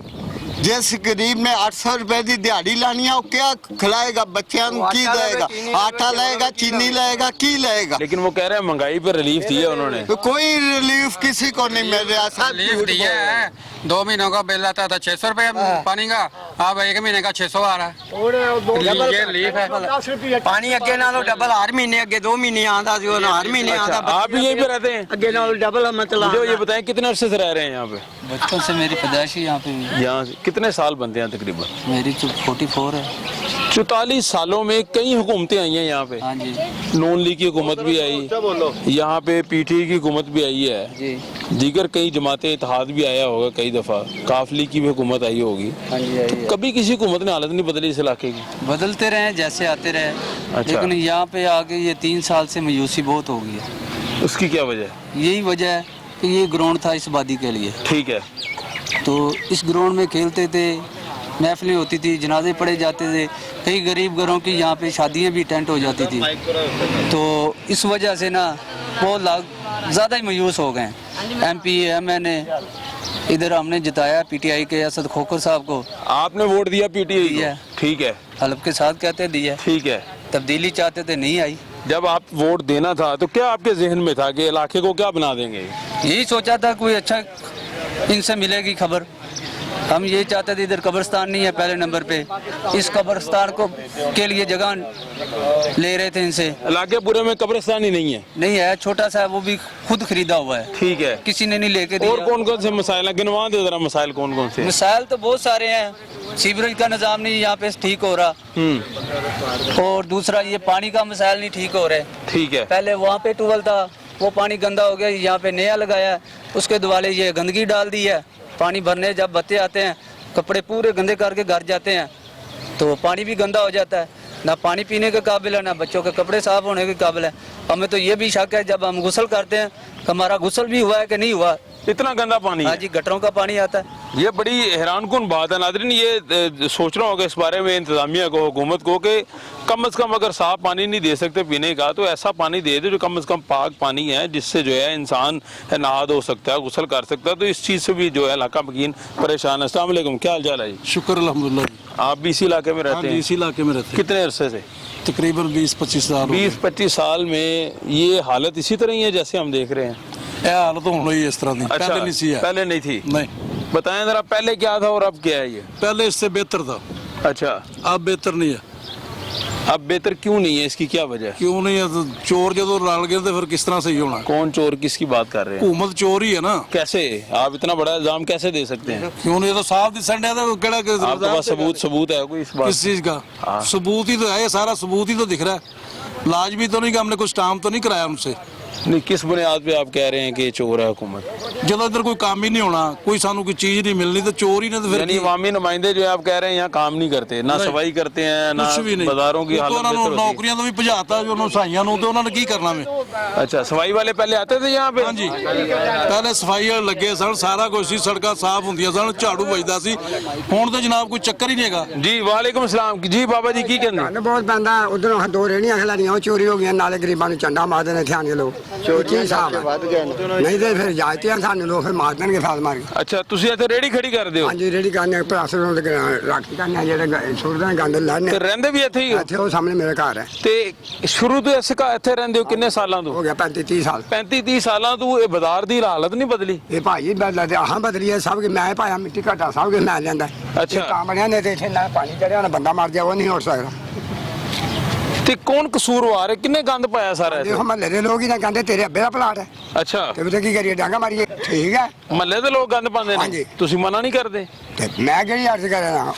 जिस गरीब ने 800 रुपए की दिहाड़ी लानी है, वो क्या खिलाएगा बच्चों को, की लाएगा? आटा लाएगा, चीनी लाएगा, की लाएगा? लेकिन वो कह रहे हैं महंगाई पर रिलीफ दिया उन्होंने। तो कोई रिलीफ किसी को नहीं मिल रहा। सब रिलीफ दिया है। 2 महीनों का बिल आता था 600 रुपए पानी का, अब 1 महीने का 600 आ रहा है। ये रिलीफ है। ਪਾਣੀ ਅੱਗੇ ਨਾਲੋਂ ਡਬਲ ਹਰ ਮਹੀਨੇ, ਅੱਗੇ 2 ਮਹੀਨੇ ਆਉਂਦਾ ਸੀ, ਉਹ ਹਰ ਮਹੀਨੇ अच्छा, ਆਉਂਦਾ। आप भी यहीं पे रहते हैं? ਅੱਗੇ ਨਾਲੋਂ ਡਬਲ ਮਤਲਬ मुझे ये बताएं कितने अरसे से रह रहे हैं यहाँ पे? बचपन से मेरी पैदाइश ही यहाँ पे हुई। यहाँ से कितने साल बनते हैं तकरीबन? मेरी तो 44 है। 44 सालों में कई हुकूमतें आई हैं यहाँ पे। हाँ जी नून लीग की हुकूमत भी आई, यहाँ पे PTI की हुकूमत भी आई है, जी। दीगर कई जमातें इत्तेहाद भी आया होगा कई दफ़ा, काफ लीग की भी हुकूमत आई होगी। हाँ जी आई है। कभी किसी हुकूमत ने हालत नहीं बदली इस इलाके की? बदलते रहे जैसे आते रहे। अच्छा। लेकिन यहाँ पे आके ये 3 साल से मायूसी बहुत हो गई है। उसकी क्या वजह है? यही वजह है कि ये ग्राउंड था इस आबादी के लिए, ठीक है। तो इस ग्राउंड में खेलते थे, महफिलें होती थी, जनाजे पढ़े जाते थे, कई गरीब घरों की यहाँ पे शादियाँ भी टेंट हो जाती थी। तो इस वजह से ना बहुत लोग ज़्यादा ही मायूस हो गए। MP MNA इधर हमने जिताया PTI के असद खोखर साहब को। आपने वोट दिया PTI दिया। को? ठीक है, हल्फ के साथ कहते दिया। ठीक है। तब्दीली चाहते थे, नहीं आई। जब आप वोट देना था तो क्या आपके जहन में था कि इलाके को क्या बना देंगे? यही सोचा था कोई अच्छा इनसे मिलेगी खबर। हम यही चाहते थे, इधर कब्रिस्तान नहीं है पहले नंबर पे, इस कब्रिस्तान को के लिए जगह ले रहे थे इनसे। इलाके पूरे में कब्रिस्तान ही नहीं है? नहीं है, छोटा सा है, वो भी खुद खरीदा हुआ है, ठीक है। किसी ने नहीं लेके और दिया। कौन कौन से मसाइल हैं, गिनवा दो जरा मसाइल कौन कौन से हैं? मिसाइल तो बहुत सारे हैं। सीवरेज का निज़ाम नहीं यहाँ पे ठीक हो रहा, और दूसरा ये पानी का मसाइल नहीं ठीक हो रहे। ठीक है। पहले वहाँ पे ट्यूबवेल था, वो पानी गंदा हो गया, यहाँ पे नया लगाया, उसके दुआले ये गंदगी डाल दी है। पानी भरने जब बच्चे आते हैं, कपड़े पूरे गंदे करके घर जाते हैं, तो पानी भी गंदा हो जाता है, ना पानी पीने के काबिल है, ना बच्चों के कपड़े साफ होने के काबिल है। हमें तो ये भी शक है जब हम गुस्ल करते हैं कि हमारा गुस्ल भी हुआ है कि नहीं हुआ। इतना गंदा पानी हाँ है? जी, गटरों का पानी आता है। ये बड़ी हैरानकुन बात है नाज़रीन। ये सोचना होगा इस बारे में इंतज़ामिया को, हुकूमत को, कि कम से कम अगर साफ़ पानी नहीं दे सकते पीने का, तो ऐसा पानी दे दे जो कम से कम पाक पानी है, जिससे जो है इंसान नहा धो सकता है, गुस्ल कर सकता है। तो इस चीज़ से भी जो है इलाका मकीन परेशान है। अस्सलाम वालेकुम, क्या हाल चाल है जी? शुक्र अल्हम्दुलिल्लाह। आप भी इसी इलाके में रहते हैं? इसी इलाके में रहते कितने अरसे से? हैं तकरीबन 20-25 साल 20-25 साल में ये हालत इसी तरह ही है जैसे हम देख रहे हैं? ਇਹ ਹਾਲਤ ਹੁਣ ਹੋਈ ਇਸ ਤਰ੍ਹਾਂ ਦੀ अच्छा, ਪਹਿਲੇ ਨਹੀਂ ਸੀ ਹੈ पहले नहीं थी? नहीं बताएं जरा पहले क्या था और अब क्या है ये? पहले इससे बेहतर था अच्छा, अब बेहतर नहीं है अब बेहतर क्यों नहीं है, इसकी क्या वजह है? क्यों नहीं है तो चोर ਜਦੋਂ रल गए तो फिर किस तरह सही होना कौन चोर, किसकी बात कर रहे हैं? हुकूमत चोर ही है ना कैसे आप इतना बड़ा इल्जाम कैसे दे सकते हैं? क्यों नहीं ये तो साफ दिसन है तो केड़ा आपके पास सबूत है कोई इस बात? किस चीज का सबूत ही तो है ये सारा सबूत ही तो दिख रहा है लाजमी तो नहीं कि हमने कुछ काम तो नहीं कराया उनसे नहीं, किस बुनियाद पे आप कह रहे हैं कि ये चोर है हुकूमत? जब इधर कोई काम ही नहीं होना कोई सानू कोई चीज नहीं मिलनी तो चोर ही ने तो फिर यानी अवामी नुमाइंदे जो है आप कह रहे हैं यहाँ काम नहीं करते, ना नहीं। सफाई करते हैं, ना कुछ भी नहीं बाजारों की हालत ਉਹਨਾਂ ਨੂੰ बेहतर होती ਨੌਕਰੀਆਂ ਤੋਂ ਵੀ ਭਜਾਤਾ ਜੋ ਉਹਨਾਂ ਸਾਈਆਂ ਨੂੰ ਤੇ ਉਹਨਾਂ ਨੇ ਕੀ ਕਰਨਾ ਵੇ है। अच्छा, सफाई वाले पहले आते थे यहाँ पे? ਹਾਂਜੀ ਪਹਿਲੇ ਸਫਾਈ ਵਾਲੇ ਲੱਗੇ ਸਨ ਸਾਰਾ ਕੁਝ ਸੀ ਸੜਕਾਂ ਸਾਫ਼ ਹੁੰਦੀਆਂ ਸਨ ਝਾੜੂ ਵੱਜਦਾ ਸੀ ਹੁਣ ਤਾਂ ਜਨਾਬ ਕੋਈ ਚੱਕਰ ਹੀ ਨਹੀਂ ਹੈਗਾ जी वालेकुम सलाम जी बाबा जी की कहते हैं? ਬਹੁਤ ਪੈਂਦਾ ਉਧਰੋਂ ਦੋ ਰੇਹੜੀਆਂ ਖਿਲਾਰੀਆਂ ਉਹ ਚੋਰੀ ਹੋ ਗਈਆਂ ਨਾਲੇ ਗਰੀਬਾਂ ਨੂੰ ਚੰਡਾ ਮਾਰਦੇ ਨੇ ਧਿਆਨ ਦੇ ਲੋਕ ਕੀ ਹਿਸਾਬ ਹੈ ਨਹੀਂ ਤੇ ਫਿਰ ਜਾਇਤੀਆਂ ਸਾਨੂੰ ਲੋਕ ਫਿਰ ਮਾਰ ਦੇਣਗੇ ਫਾਲ ਮਾਰ ਕੇ अच्छा, ਤੁਸੀਂ ਇੱਥੇ ਰੇੜੀ ਖੜੀ ਕਰਦੇ ਹੋ ਹਾਂਜੀ ਰੇਹੜੀ ਕਰਨੇ ਪਲਾਸਟਰ ਨੂੰ ਰਾਖੀ ਕਰਨੇ ਜਿਹੜੇ ਸੁੱਟਦੇ ਨੇ ਗੰਦ ਲਾਣੇ ਤੇ ਰਹਿੰਦੇ ਵੀ ਇੱਥੇ ਹੀ ਹੋ? ਇੱਥੇ ਉਹ ਸਾਹਮਣੇ ਮੇਰਾ ਘਰ ਹੈ ਤੇ ਸ਼ੁਰੂ ਤੋਂ ਇੱਥੇ ਰਹਿੰਦੇ ਹੋ ਕਿੰਨੇ ਸਾਲਾਂ ਤੋਂ? ਹੋ ਗਿਆ 35-30 ਸਾਲ 35-30 ਸਾਲਾਂ ਤੋਂ ਇਹ ਬਾਜ਼ਾਰ ਦੀ ਹਾਲਤ ਨਹੀਂ ਬਦਲੀ? ਇਹ ਭਾਈ ਬਦਲਦੇ ਆਹਾਂ ਬਦਲੀ ਹੈ ਸਭ ਕੇ ਮੈਂ ਪਾਇਆ ਮਿੱਟੀ ਘਟਾ ਸਭ ਕੇ ਮੈਂ ਲੈਂਦਾ ਅੱਛਾ। ਕੰਮ ਬਣਿਆ ਨੇ ਤੇ ਇੱਥੇ ਨਾ ਪਾਣੀ ਚੜਿਆ ਨਾ ਬੰਦਾ ਮਰ ਜਾ ਉਹ ਨਹੀਂ ਹੋ ਸਕਦਾ ਤੇ ਕੌਣ ਕਸੂਰਵਾਰ ਹੈ, ਕਿੰਨੇ ਗੰਦ ਪਾਇਆ ਸਾਰਾ ਇੱਥੇ? ਦੇਖੋ ਮਹੱਲੇ ਦੇ ਲੋਕ ਹੀ ਨਾ ਕਹਿੰਦੇ ਤੇਰੇ ਅੱਬੇ ਦਾ ਪਲਾਟ ਹੈ ਅੱਛਾ, ਤੇ ਵੀ ਕੀ ਕਰੀਏ ਡਾਂਗਾ ਮਾਰੀਏ ਠੀਕ ਹੈ ਮਹੱਲੇ ਦੇ ਲੋਕ ਗੰਦ ਪਾਉਂਦੇ ਨੇ, ਹਾਂਜੀ। ਤੁਸੀਂ ਮਨਾ ਨਹੀਂ ਕਰਦੇ? ਤੇ ਮੈਂ ਕਿਹੜੀ ਅਰਜ਼ ਕਰਾਂ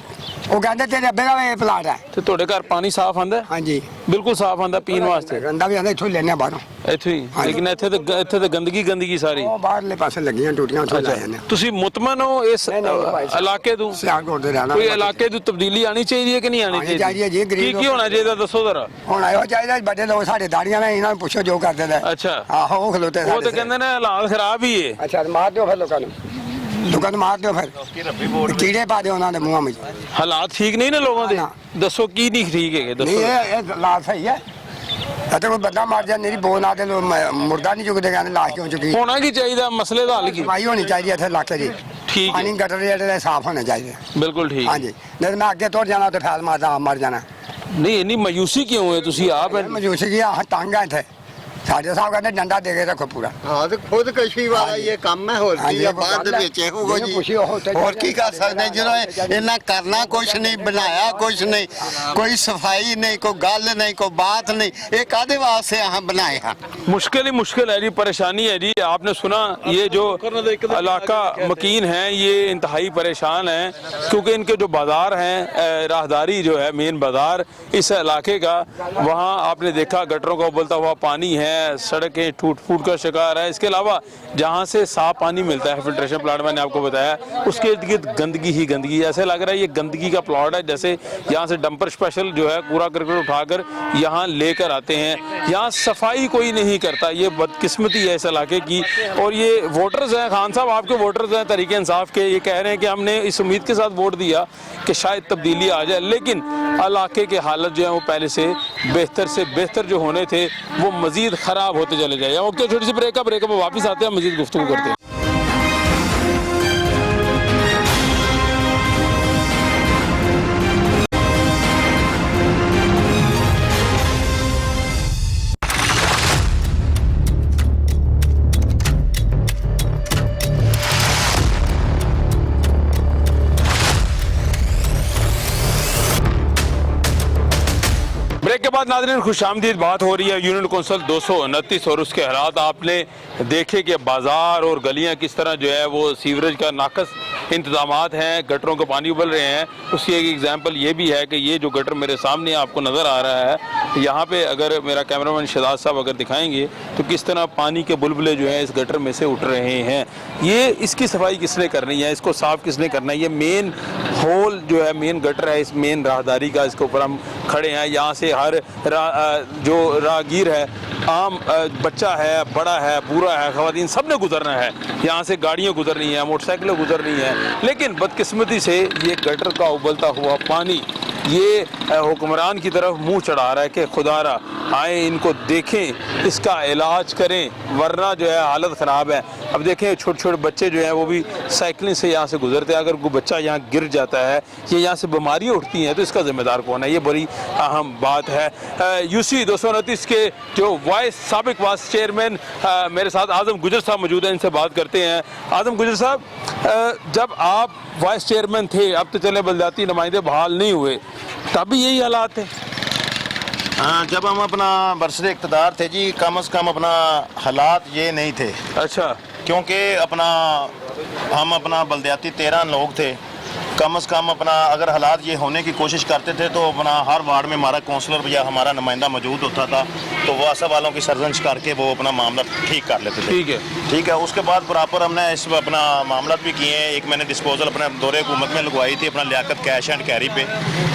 ਉਹ ਕਹਿੰਦੇ ਤੇਰੇ ਅੱਬੇ ਦਾ ਇਹ ਪਲਾਟ ਹੈ ਤੇ ਤੁਹਾਡੇ ਘਰ ਪਾਣੀ ਸਾਫ਼ ਆਂਦਾ? ਹਾਂਜੀ ਬਿਲਕੁਲ ਸਾਫ਼ ਆਂਦਾ ਪੀਣ ਵਾਸਤੇ? ਗੰਦਾ ਵੀ ਆਂਦਾ ਇੱਥੋਂ ਲੈਣੇ ਬਾਹਰੋਂ ਇੱਥੇ ਹੀ? ਹਾਂਜੀ। ਲੇਕਿਨ ਇੱਥੇ ਤੇ ਗੰਦਗੀ ਸਾਰੀ। ਉਹ ਬਾਹਰਲੇ ਪਾਸੇ ਲੱਗੀਆਂ ਟੂਟੀਆਂ ਉੱਥੋਂ ਲੈ ਜਾਂਦੇ ਤੁਸੀਂ ਮੁਤਮਨ ਹੋ ਇਸ ਇਲਾਕੇ ਤੋਂ? ਸਿਆਲਕੋਟ ਦੇ ਰਹਿਣਾ ਕੋਈ ਇਲਾਕੇ ਦੀ ਤਬਦੀਲੀ ਆਣੀ ਚਾਹੀਦੀ ਹੈ ਕਿ ਨਹੀਂ ਆਣੀ ਆਉਣੀ ਚਾਹੀਦੀ ਹੈ ਜੀ, ਗਰੀਬ ਕੀ ਹੋਣਾ ਚਾਹੀਦਾ ਦੱਸੋ ਜ਼ਰਾ। ਹੁਣ ਇਹੋ ਚਾਹੀਦਾ ਵੱਡੇ ਲੋਕ ਸਾਡੇ ਦਾੜੀਆਂ ਨੇ ਇਹਨਾਂ ਨੂੰ ਪੁੱਛੋ ਜੋ ਕਰਦੇ ਨੇ ਅੱਛਾ, ਆਹੋ ਉਹ ਖਲੋਤੇ ਉਹ ਤਾਂ ਕਹਿੰਦੇ ਨੇ ਹਾਲਾਤ ਖਰਾਬ ਹੀ ਹੈ। ਅੱਛਾ ਮਾਰ ਦਿਓ ਫਿਰ ਲੋਕਾਂ ਨੂੰ ਮਾਰ ਦਿਓ ਫਿਰ ਕੀੜੇ ਪਾ ਦਿਓ ਉਹਨਾਂ ਦੇ ਮੂੰਹਾਂ ਵਿੱਚ ਹਾਲਾਤ ਠੀਕ ਨਹੀਂ ਨੇ ਲੋਕਾਂ ਦੇ? ਨਾ। ਦੱਸੋ ਕੀ ਨਹੀਂ ਠੀਕ ਹੈਗੇ ਨਹੀਂ ਦੱਸੋ। ਇਹ ਲਾਲ ਸਹੀ ਹੈ ਅਤੇ ਕੋਈ ਬੰਦਾ ਮਰ ਜਾ ਮੇਰੀ ਬੋਲ ਨਾ ਦੇ ਮੁਰਦਾ ਨਹੀਂ ਚੁੱਕਦੇ ਕਹਿੰਦੇ ਲਾਸ਼ ਕਿਉਂ ਚੁੱਕੀ ਹੋਣਾ ਕੀ ਚਾਹੀਦਾ ਮਸਲੇ ਦਾ ਹੱਲ ਕੀ? ਸਫਾਈ ਹੋਣੀ ਚਾਹੀਦੀ ਹੈ ਇੱਥੇ ਇਲਾਕੇ ਦੀ ਠੀਕ ਪਾਣੀ ਹੈ, ਗਟਰ ਜਿਹੜੇ ਸਾਫ਼ ਹੋਣੇ ਚਾਹੀਦੇ ਬਿਲਕੁਲ ਠੀਕ। ਹਾਂਜੀ ਨਹੀਂ ਤਾਂ ਮੈਂ ਅੱਗੇ ਤੁਰ ਜਾਣਾ ਤੇ ਫੈਲ ਮਾਰਦਾ ਮਰ ਜਾਣਾ ਨਹੀਂ ਇੰਨੀ ਮਾਯੂਸੀ ਕਿਉਂ ਹੈ? ਤੁਸੀਂ ਆਪ ਮਜੂਸੀ ਕੀ ਆਹ ਤੰਗ ਆ ਇੱਥੇ ਸਾਡੇ ਸਾਹਿਬ ਕਹਿੰਦੇ ਡੰਡਾ ਦੇ ਕੇ ਰੱਖੋ ਪੂਰਾ ਹਾਂ ਤੇ ਖੁਦਕਸ਼ੀ ਵਾਲਾ ਇਹ ਕੰਮ ਹੈ ਹੋਰ ਕੀ ਆ ਬਾਅਦ ਦੇ ਵਿੱਚ ਇਹੋ ਜੀ ਹੋਰ ਕੀ ਕਰ ਸਕਦੇ ਜਦੋਂ ਇਹਨਾਂ ਕਰਨਾ ਕੁਛ ਨਹੀਂ ਬਣਾਇਆ ਕੁਛ ਨਹੀਂ ਕੋਈ ਸਫਾਈ नहीं कोई गल नहीं कोई बात नहीं ये कादे वास्ते यहाँ बनाए हैं मुश्किल ही मुश्किल है जी, परेशानी है जी। आपने सुना ये जो इलाका मकीन है ये इंतहाई परेशान है क्योंकि इनके जो बाज़ार हैं राहदारी जो है मेन बाज़ार इस इलाके का, वहाँ आपने देखा गटरों का उबलता हुआ पानी है, सड़कें टूट फूट का शिकार है। इसके अलावा जहाँ से साफ पानी मिलता है फिल्ट्रेशन प्लांट मैंने आपको बताया उसके इर्द गिर्द गंदगी ही गंदगी। ऐसे लग रहा है ये गंदगी का प्लॉट है, जैसे यहाँ से डंपर स्पेशल जो है कूड़ा करकट उठाकर यहाँ लेकर आते हैं। यहाँ सफाई कोई नहीं करता, ये बदकिस्मती है इस इलाके की। और ये वोटर्स हैं, खान साहब आपके वोटर्स हैं तहरीक इंसाफ के, ये कह रहे हैं कि हमने इस उम्मीद के साथ वोट दिया कि शायद तब्दीली आ जाए, लेकिन इलाके के हालत जो है वो पहले से बेहतर जो होने थे वो मजीद ख़राब होते चले जाए। ओके, छोटी सी ब्रेकअप वापस आते हैं, मजीद गुफ्तगू करते हैं। ब्रेक के बाद नाज़रीन खुशामदीद बात हो रही है यूनियन कौंसिल 229 और उसके हालात आपने देखे कि बाज़ार और गलियां किस तरह जो है वो सीवरेज का नाकस इंतजामात हैं, गटरों का पानी उबल रहे हैं। उसकी एक एग्जांपल ये भी है कि ये जो गटर मेरे सामने आपको नज़र आ रहा है यहाँ पे अगर मेरा कैमरामैन शहजाद साहब अगर दिखाएंगे तो किस तरह पानी के बुलबुले जो हैं इस गटर में से उठ रहे हैं। ये इसकी सफाई किसने करनी है, इसको साफ़ किसने करना है? ये मेन होल जो है मेन गटर है इस मेन राहदारी का, इसके ऊपर हम खड़े हैं। यहाँ से हर जो राहगीर है, आम बच्चा है, बड़ा है, बूढ़ा है, ख़वातीन सब ने गुजरना है। यहाँ से गाड़ियाँ गुजरनी है, मोटरसाइकिलें गुजरनी है, लेकिन बदकिस्मती से ये गटर का उबलता हुआ पानी ये हुक्मरान की तरफ मुंह चढ़ा रहा है कि खुदारा आएँ, इनको देखें, इसका इलाज करें, वरना जो है हालत ख़राब है। अब देखें छोटे छोटे बच्चे जो हैं वो भी साइकिलिंग से यहाँ से गुजरते हैं, अगर कोई बच्चा यहाँ गिर जाता है या यहाँ से बीमारियाँ उठती हैं तो इसका ज़िम्मेदार कौन है, ये बड़ी अहम बात है। यूसी 229 के जो साबिक वाइस चेयरमैन मेरे साथ आज़म गुजर साहब मौजूद हैं, इनसे बात करते हैं। आज़म गुजर साहब, जब आप वाइस चेयरमैन थे, अब तो चले बलदियाती नुमाइंदे बहाल नहीं हुए, तब भी यही हालात थे? हाँ, जब हम अपना बरसरे इक़्तिदार थे जी, कम से कम अपना हालात ये नहीं थे। अच्छा। क्योंकि हम अपना बलदियाती 13 लोग थे, कम से कम अपना अगर हालात ये होने की कोशिश करते थे तो अपना हर वार्ड में हमारा काउंसलर या हमारा नुमाइंदा मौजूद होता था, तो वासा वालों की सरजंश करके वो अपना मामला ठीक कर लेते थे। ठीक है। उसके बाद बराबर हमने इस अपना मामला भी किए हैं। एक मैंने डिस्पोजल अपने दौरे हुकूमत में लगवाई थी अपना लियाकत कैश एंड कैरी पे,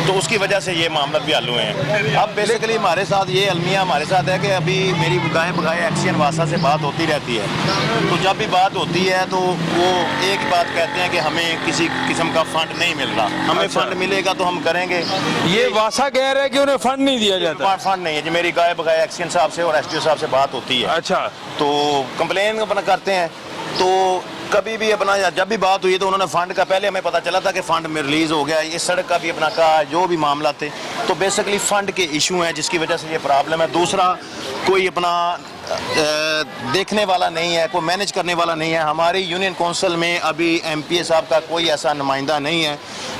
तो उसकी वजह से ये मामला भी हल हुए हैं। अब बेसिकली हमारे साथ ये अलमिया हमारे साथ है कि अभी मेरी गाय बगाए एक्सियन वासा से बात होती रहती है, तो जब भी बात होती है तो वो एक बात कहते हैं कि हमें किसी किस्म का फंड नहीं मिल रहा, हमें फंड मिलेगा तो हम करेंगे। ये वासा कह रहे हैं कि उन्हें फंड नहीं दिया जाता? फंड नहीं है जी, मेरी गाय बगाए एक्सियन साहब से और एसडीओ साहब से बात होती है। अच्छा। तो कंप्लेन अपना करते हैं, तो कभी भी अपना जब भी बात हुई तो उन्होंने फंड का, पहले हमें पता चला था कि फंड में रिलीज हो गया, इस सड़क का भी अपना कहा, जो भी मामला थे, तो बेसिकली फंड के इशू हैं जिसकी वजह से ये प्रॉब्लम है। दूसरा, कोई अपना देखने वाला नहीं है, कोई मैनेज करने वाला नहीं है। हमारी यूनियन काउंसिल में अभी एमपीए साहब का कोई ऐसा नुमाइंदा नहीं है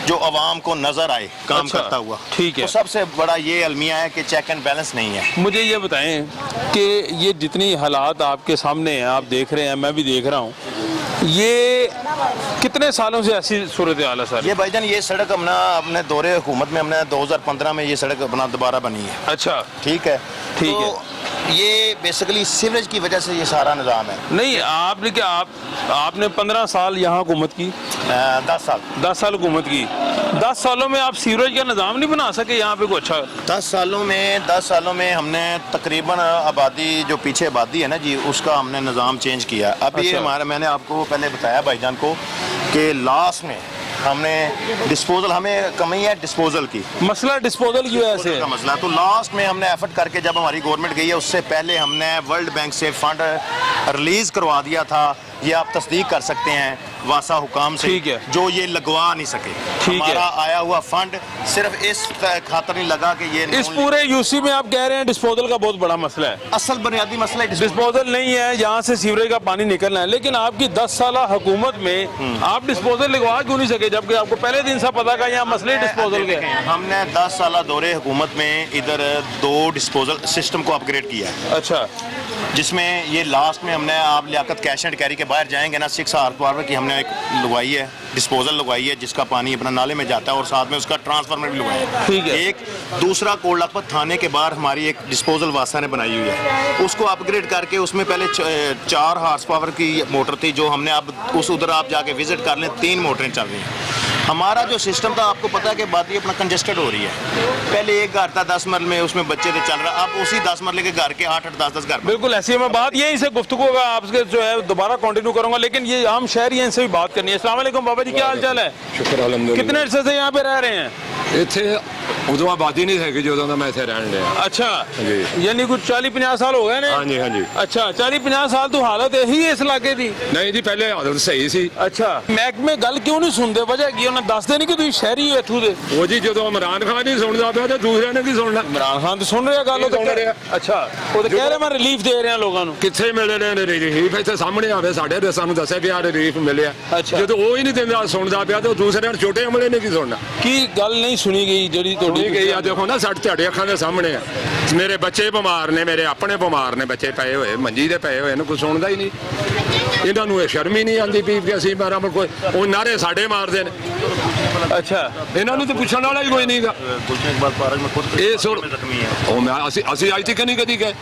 जो आवाम को नजर आए काम करता हुआ। ठीक है। तो सबसे बड़ा ये अलमिया है कि चेक एंड बैलेंस नहीं है। मुझे ये बताएं कि ये जितनी हालात आपके सामने हैं, आप देख रहे हैं, मैं भी देख रहा हूँ, ये कितने सालों से ऐसी सूरत हाल है सर? ये भाईजान, ये सड़क अपने दौरे हुकूमत में हमने 2015 में ये सड़क अपना दोबारा बनी है। अच्छा। ठीक है। ठीक है। ये बेसिकली सीवरेज की वजह से ये सारा निज़ाम है। नहीं, आपने क्या आपने 15 साल यहाँ हुकूमत की? 10 साल हुकूमत की। 10 सालों में आप सीवरेज का निज़ाम नहीं बना सके यहाँ पे कुछ? 10 सालों में हमने तकरीबन आबादी, जो पीछे आबादी है ना जी, उसका हमने निज़ाम चेंज किया। अभी ये हमारा, मैंने आपको पहले बताया भाईजान को कि लास्ट में हमने डिस्पोजल, हमें कमी है डिस्पोजल की। मसला डिस्पोजल की वजह से का मसला, तो लास्ट में हमने एफर्ट करके, जब हमारी गवर्नमेंट गई है उससे पहले हमने वर्ल्ड बैंक से फंड रिलीज करवा दिया था। ये आप तस्दीक कर सकते हैं वासा हुकाम से। ठीक है। जो ये लगवा नहीं सके। हमारा आया हुआ फंड सिर्फ इस खातर नहीं लगा कि ये इस पूरे यूसी में आप कह रहे हैं डिस्पोजल का बहुत बड़ा मसला है। असल बुनियादी मसला डिस्पोजल नहीं है, यहाँ से सीवरेज का पानी निकलना है, लेकिन आपकी 10 साल हुकूमत में आप डिस्पोजल लगवा क्यों नहीं सके, जबकि आपको पहले दिन से पता का यहाँ मसले डिस्पोजल के? हमने 10 साल दौरे हुकूमत में इधर 2 डिस्पोजल सिस्टम को अपग्रेड किया है। अच्छा। जिसमें ये लास्ट में हमने, आप लियाकत कैश एंड कैरी के बाहर जाएंगे ना, 6 हार्स पावर की हमने एक लगवाई है, डिस्पोजल लगवाई है, जिसका पानी अपना नाले में जाता है, और साथ में उसका ट्रांसफार्मर भी लगवाया है। ठीक है। एक दूसरा कोट लखपत थाने के बाहर हमारी एक डिस्पोजल वासा ने बनाई हुई है, उसको अपग्रेड करके उसमें पहले 4 हार्स पावर की मोटर थी, जो हमने अब उधर आप जाके विजिट कर लें 3 मोटरें चल रही हैं। हमारा जो सिस्टम था, आपको पता है कि बात ये अपना कंजेस्टेड हो रही है। पहले एक घर था 10 मरल में, उसमें बच्चे थे चल रहा, अब उसी 10 मरले के घर के 8-8, 10-10 घर। बिल्कुल ऐसी मैं बात यही से गुफ्तगू होगा आपसे जो है दोबारा कंटिन्यू करूंगा, लेकिन ये आम शहरी हैं, इनसे भी बात करनी है। अस्सलाम वालेकुम बाबा जी, क्या हाल चाल है? शुक्र अल्हम्दुलिल्लाह। कितने अरसे से यहाँ पे रह रहे हैं? ਇੱਥੇ ਉਦੋਂ ਆਬਾਦੀ ਨਹੀਂ ਹੈਗੀ ਜਦੋਂ ਦਾ ਮੈਂ ਇੱਥੇ ਰਹਿਣ ਲਿਆ। अच्छा। जी। यानी कुछ 40-50 साल हो गए ने? हाँ जी, हाँ जी। अच्छा, 40-50 साल तो हालत यही है इस इलाके की? नहीं जी, पहले हालत सही सी। अच्छा। महकमे गल क्यों नहीं सुनते? वजह की उन्हें दसते नहीं कि तुम शहरी हो इत्थों दे? वो जी ਜਦੋਂ इमरान खान नहीं सुनदा पिया तो दूसरे ने की सुनना। इमरान खान तो सुन रहे गल, सुन रहे। अच्छा, वो तो कह रहे मैं रिलीफ दे रहे हैं लोगों ਨੂੰ। ਕਿੱਥੇ ਮਿਲੇ ਨੇ ਰਿਲੀਫ? ਇੱਥੇ ਸਾਹਮਣੇ ਆਵੇ ਸਾਡੇ ਦੇ ਸਾਨੂੰ ਦੱਸਿਆ ਕਿ ਆ ਰਿਲੀਫ ਮਿਲਿਆ। ਅੱਛਾ। ਜਦੋਂ ਉਹ ਹੀ ਨਹੀਂ ਦਿੰਦਾ ਸੁਣਦਾ ਪਿਆ ਤਾਂ ਦੂਸਰੇ ਛੋਟੇ ਅਮਲੇ ਨੇ ਕੀ ਸੁਣਨਾ? की गल नहीं सुनी गई ਜਿਹੜੀ ਤੁਹਾਡੀ? ਨਹੀਂ ਗਈ। ਆ ਦੇਖੋ ਨਾ, ਸਾਡੇ ਤੁਹਾਡੇ ਅੱਖਾਂ ਦੇ ਸਾਹਮਣੇ ਆ, ਮੇਰੇ ਬੱਚੇ ਬਿਮਾਰ ਨੇ, ਮੇਰੇ ਆਪਣੇ ਬਿਮਾਰ ਨੇ, ਬੱਚੇ ਪਏ ਹੋਏ ਮੰਜੀ ਦੇ ਪਏ ਹੋਏ ਨੇ, ਕੋਈ ਸੁਣਦਾ ਹੀ ਨਹੀਂ। ਇਹਨਾਂ ਨੂੰ ਇਹ ਸ਼ਰਮ ਹੀ ਨਹੀਂ ਆਉਂਦੀ ਵੀ ਕਿ ਅਸੀਂ ਮਾਰਾ ਕੋਈ, ਉਹ ਨਾਰੇ ਸਾਡੇ ਮਾਰਦੇ ਨੇ। अच्छा। ਇਹਨਾਂ ਨੂੰ ਤਾਂ ਪੁੱਛਣ ਵਾਲਾ ਹੀ ਕੋਈ ਨਹੀਂਗਾ। ਇਹ ਸੁਣ, ਉਹ ਮੈਂ ਅਸੀਂ ਅੱਜ ਤੱਕ ਨਹੀਂ ਕਦੀ गए।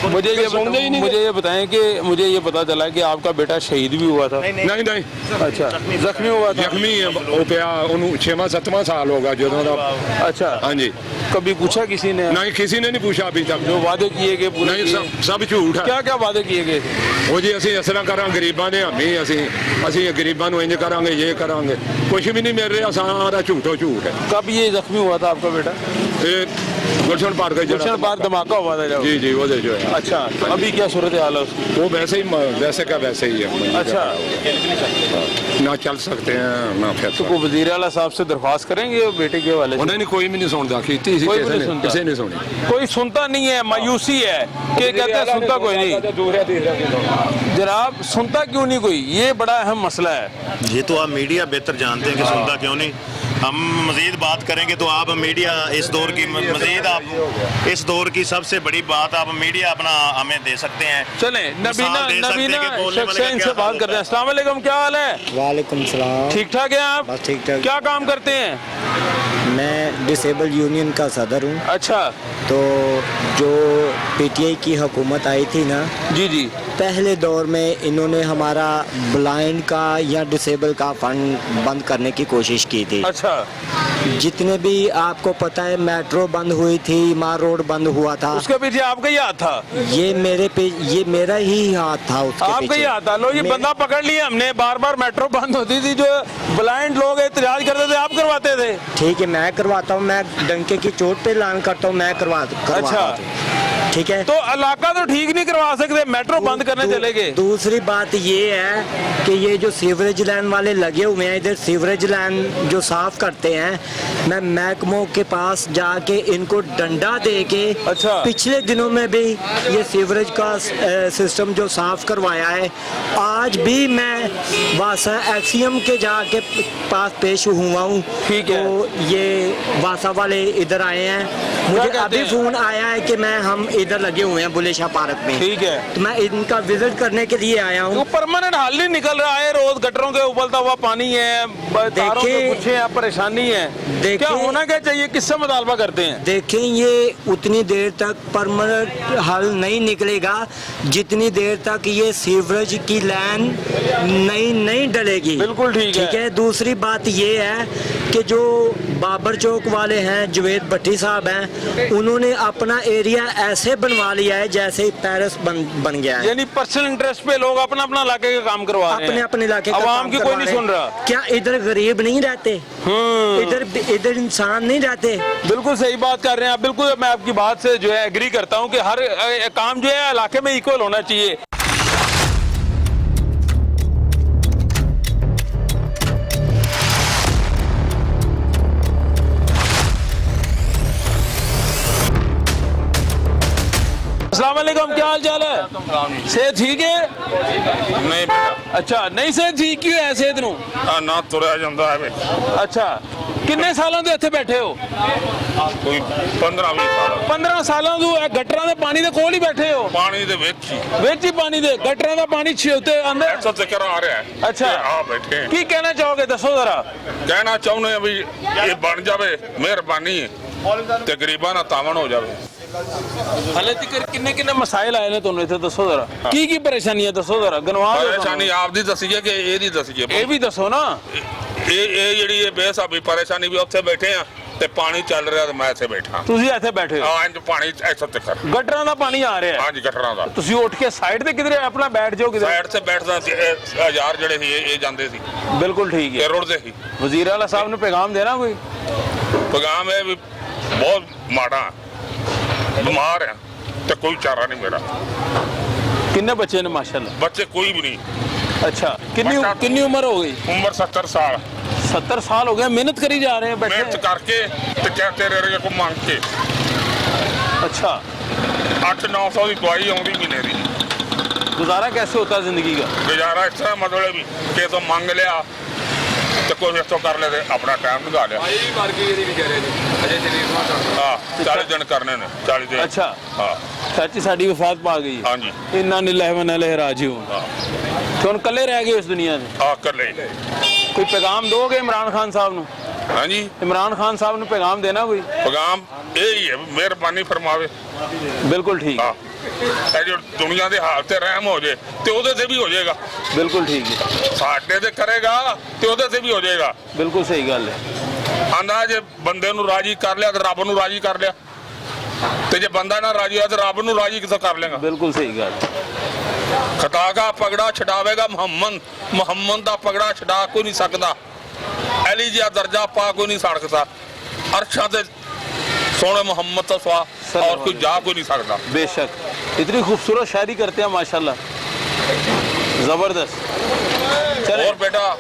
मुझे ये बताएं कि मुझे ये पता चला कि आपका बेटा शहीद भी हुआ था? नहीं। अच्छा, जख्मी हुआ था? ਜ਼ਖਮੀ ਹੈ ਉਹ ਪਿਆ, ਉਹਨੂੰ 6ਵਾਂ-7ਵਾਂ ਸਾਲ ਹੋਗਾ ਜਦੋਂ ਦਾ। अच्छा। हाँ जी। कभी पूछा किसी ने? नहीं, किसी ने नहीं पूछा अभी तक। जो वादे किए गए पूरे नहीं, सब झूठ है। क्या क्या वादे किए गए थे? ਉਹ ਜੀ ਅਸੀਂ ਇਸ ਤਰ੍ਹਾਂ ਕਰਾਂਗੇ, ਗਰੀਬਾਂ ਦੇ ਹਾਮੀ ਅਸੀਂ ਗਰੀਬਾਂ ਨੂੰ ਇੰਜ ਕਰਾਂਗੇ, ਇਹ ਕਰਾਂਗੇ, ਕੁਝ ਵੀ ਨਹੀਂ ਮਿਲ ਰਿਹਾ, ਸਾਰਾ ਝੂਠੋ ਝੂਠ ਹੈ। कब ये जख्मी हुआ था आपका बेटा? गुलशन पार्क है गुलशन पार्क धमाका हुआ था जब? जी जी वो जो है। अच्छा, तो अभी क्या सूरत हाल है उसकी? वो वैसे ही वैसे का वैसे ही है। अच्छा, ना चल सकते हैं ना फिर तो को वजीर आला साहब से दरख्वास्त करेंगे बेटे के वाले से? उन्होंने कोई भी नहीं सुनता की कोई भी नहीं सुनता। किसी ने सुनी, कोई सुनता नहीं है, मायूसी है कि कहते हैं सुनता कोई नहीं। जनाब सुनता क्यों नहीं कोई, ये बड़ा अहम मसला है। ये तो आप मीडिया बेहतर जानते हैं कि सुनता क्यों नहीं। हम मजीद बात करेंगे तो आप मीडिया इस दौर की मजीद आप इस दौर की सबसे बड़ी बात आप मीडिया अपना हमें दे सकते हैं। चले नबीना शख्सैन से बात करते हैं। अस्सलाम वालेकुम, क्या हाल है? वालेकुम सलाम। ठीक ठाक है आप? बस ठीक ठाक। क्या काम करते हैं? मैं डिसेबल यूनियन का सदर हूँ। अच्छा, तो जो पीटीआई की हुकूमत आई थी ना, जी जी, पहले दौर में इन्होंने हमारा ब्लाइंड का या डिसेबल का फंड बंद करने की कोशिश की थी। अच्छा, जितने भी आपको पता है मेट्रो बंद हुई थी, मार रोड बंद हुआ था, उसके पीछे आपका ही हाथ था? ये मेरा ही हाथ था उसके आपका पीछे। ही हाथ था। लो ये बंदा पकड़ लिया हमने। बार बार मेट्रो बंद होती थी, जो ब्लाइंड लोग एहतजाज करते थे, आप करवाते थे? ठीक है, मैं करवाता हूँ, मैं डंके की चोट पे ऐलान करता हूँ, मैं करवाता हूँ। ठीक है, तो इलाका तो ठीक नहीं करवा सकते, मेट्रो बंद करने चले गए। दूसरी बात ये है कि ये जो सीवरेज लाइन वाले लगे हुए हैं इधर, सीवरेज लाइन जो साफ करते हैं, मैं महकमों के पास जाके इनको डंडा दे के, अच्छा, पिछले दिनों में भी ये सीवरेज का सिस्टम जो साफ करवाया है, आज भी मैं वासा एक्सीएम के जाके पास पेश हुआ हूँ। ठीक है, तो ये वासा वाले इधर आए हैं, मुझे अभी फोन आया है कि हम इधर लगे हुए हैं बुले शाह पार्क में। ठीक है, तो मैं इनका विजिट करने के लिए आया हूँ। तो परमानेंट हल नहीं निकल रहा है, रोज गटरों के उबलता हुआ पानी है, तारों के गुच्छे हैं, परेशानी है। क्या होना क्या चाहिए, किससे मुतालबा करते हैं? देखें, ये उतनी देर तक परमानेंट हल नहीं निकलेगा जितनी देर तक ये सीवरेज की लाइन नहीं डलेगी। बिल्कुल ठीक है। दूसरी बात ये है कि जो बाबर चौक वाले हैं, जवेद भट्टी साहब हैं, उन्होंने अपना एरिया ऐसे बनवा लिया है जैसे पेरिस बन गया है। यानी पर्सनल इंटरेस्ट पे लोग अपना अपना इलाके का काम करवा रहे हैं, अपने इलाके का आवाम की कोई नहीं सुन रहा। क्या इधर गरीब नहीं रहते? इधर इंसान नहीं रहते? बिल्कुल सही बात कर रहे हैं आप। बिल्कुल मैं आपकी बात से जो है एग्री करता हूँ कि हर काम जो है इलाके में इक्वल होना चाहिए। अस्सलाम वालेकुम, क्या हाल चाल है? सेहत ठीक है? नहीं अच्छा, नहीं सेहत ठीक क्यों है? सेहत नू ना तुरया ਜਾਂਦਾ ਹੈ। अच्छा, किन्ने सालों ਤੋਂ ਇੱਥੇ ਬੈਠੇ ਹੋ? ਕੋਈ 15-20 ਸਾਲ। 15 ਸਾਲਾਂ ਤੋਂ ਇਹ ਗਟਰਾਂ ਦੇ ਪਾਣੀ ਦੇ ਕੋਲ ਹੀ ਬੈਠੇ ਹੋ? ਪਾਣੀ ਦੇ ਵਿੱਚ ਹੀ ਪਾਣੀ ਦੇ ਗਟਰਾਂ ਦਾ ਪਾਣੀ ਛਿਉਤੇ ਅੰਦਰ ਇੱਥੋਂ ਤੱਕ ਆ ਰਿਹਾ ਹੈ। ਅੱਛਾ, ਆ ਬੈਠੇ। ਕੀ ਕਹਿਣਾ ਚਾਹੋਗੇ, ਦੱਸੋ ਜ਼ਰਾ। ਕਹਿਣਾ ਚਾਹੁੰਦੇ ਆ ਵੀ ਇਹ ਬਣ ਜਾਵੇ, ਮਿਹਰਬਾਨੀ ਤੇ ਗਰੀਬਾਂ ਦਾ ਤਾਵਨ ਹੋ ਜਾਵੇ। ਹਲੇ ਤੱਕ ਕਿੰਨੇ ਮਸਾਇਲ ਆਏ ਨੇ ਤੁਹਾਨੂੰ ਇੱਥੇ, ਦੱਸੋ ਜ਼ਰਾ। ਕੀ ਪਰੇਸ਼ਾਨੀ ਹੈ, ਦੱਸੋ ਜ਼ਰਾ, ਗਨਵਾ ਦਿਓ। ਪਰੇਸ਼ਾਨੀ ਆਪਦੀ ਦੱਸੀਏ ਕਿ ਇਹਦੀ ਦੱਸੀਏ? ਇਹ ਵੀ ਦੱਸੋ ਨਾ। ਇਹ ਜਿਹੜੀ ਇਹ ਬੇਸਾਬੀ ਪਰੇਸ਼ਾਨੀ ਵੀ ਉੱਥੇ ਬੈਠੇ ਆ ਤੇ ਪਾਣੀ ਚੱਲ ਰਿਹਾ ਤੇ ਮੈਂ ਇੱਥੇ ਬੈਠਾ। ਤੁਸੀਂ ਇੱਥੇ ਬੈਠੇ ਹੋ? ਹਾਂ, ਇੰਜ ਪਾਣੀ ਇੱਥੋਂ ਤੱਕ ਗਟਰਾਂ ਦਾ ਪਾਣੀ ਆ ਰਿਹਾ ਹੈ? ਹਾਂਜੀ, ਗਟਰਾਂ ਦਾ। ਤੁਸੀਂ ਉੱਠ ਕੇ ਸਾਈਡ ਤੇ ਕਿਧਰੇ ਆਪਣਾ ਬੈਠ ਜਾਓ ਕਿਧਰੇ? ਸਾਈਡ ਤੇ ਬੈਠਦਾ ਸੀ। ਹਜ਼ਾਰ ਜਿਹੜੇ ਸੀ ਇਹ ਜਾਂਦੇ ਸੀ। ਬਿਲਕੁਲ ਠੀਕ ਹੈ, ਰੁੜਦੇ ਸੀ। ਵਜ਼ੀਰ ਆਲਾ ਸਾਹਿਬ ਨੂੰ ਪੈਗਾਮ ਦੇਣਾ ਕੋਈ? ਪੈਗਾਮ ਇਹ ਵੀ ਬਹੁਤ ਮਾੜਾ, ਬਿਮਾਰ ਆ ਤੇ ਕੋਈ ਚਾਰਾ ਨਹੀਂ ਮੇਰਾ। ਕਿੰਨੇ ਬੱਚੇ ਨੇ? ਮਾਸ਼ਾਅੱਲਾ। ਬੱਚੇ ਕੋਈ ਵੀ ਨਹੀਂ। अच्छा, कितनी उम्र हो गई? उम्र 70 साल। 70 साल हो गए, मेहनत करी जा रहे हैं, बैठे मेहनत करके तो क्या तेरे रगे को मांग के। अच्छा, 800-900 की दवाई आउंदी महीने की। गुजारा कैसे होता है जिंदगी का? गुजारा इस तरह मतलब भी कि तो मांग लिया तो कुछ इस कर ले, अपना टाइम निकाल लिया। हाँ, 40 दिन करने ने, 40 दिन। अच्छा, हाँ, चाची साड़ी वफात पा गई। हाँ जी। इन्ना लिल्लाहि व इन्ना इलैहि राजिऊन। तो हम कल्ले रह गए इस दुनिया में? हाँ, कर ले। कोई पैगाम दोगे इमरान खान साहब ਨੂੰ? हाँ जी, इमरान खान साहब ਨੂੰ पैगाम देना कोई? पैगाम यही है, मेहरबानी फरमावे। बिल्कुल ठीक। हाँ, जो दुनिया के हाल से रहम हो जाए तो ਉਹਦੇ ਤੇ ਵੀ ਹੋ ਜਾਏਗਾ। बिल्कुल ठीक है। ਸਾਡੇ ਤੇ ਕਰੇਗਾ ਤੇ ਉਹਦੇ ਤੇ ਵੀ ਹੋ ਜਾਏਗਾ। बिल्कुल सही गल है। ਆਂਦਾ ਜੇ ਬੰਦੇ ਨੂੰ ਰਾਜੀ ਕਰ ਲਿਆ ਤੇ ਰੱਬ ਨੂੰ ਰਾਜੀ ਕਰ ਲਿਆ, ਤੇ ਜੇ ਬੰਦਾ ਨਾ ਰਾਜੀ ਹੋਇਆ ਤੇ ਰੱਬ ਨੂੰ ਰਾਜੀ ਕਿੱਥੋਂ ਕਰ ਲੇਗਾ? बिल्कुल सही गल। ਖਤਾ ਦਾ ਪਗੜਾ ਛਡਾਵੇਗਾ ਮੁਹੰਮਦ ਦਾ ਪਗੜਾ ਛਡਾ ਕੋਈ ਨਹੀਂ ਸਕਦਾ। ਅਲੀ ਜਿਹਾ ਦਰਜਾ ਪਾ ਕੋਈ ਨਹੀਂ ਸਕਦਾ। ਅਰਸ਼ਾਂ ਤੇ सोने मोहम्मद का सवा और कोई जा कोई नहीं सकता। बेशक, इतनी खूबसूरत शायरी करते हैं माशाल्लाह, जबरदस्त। और बेटा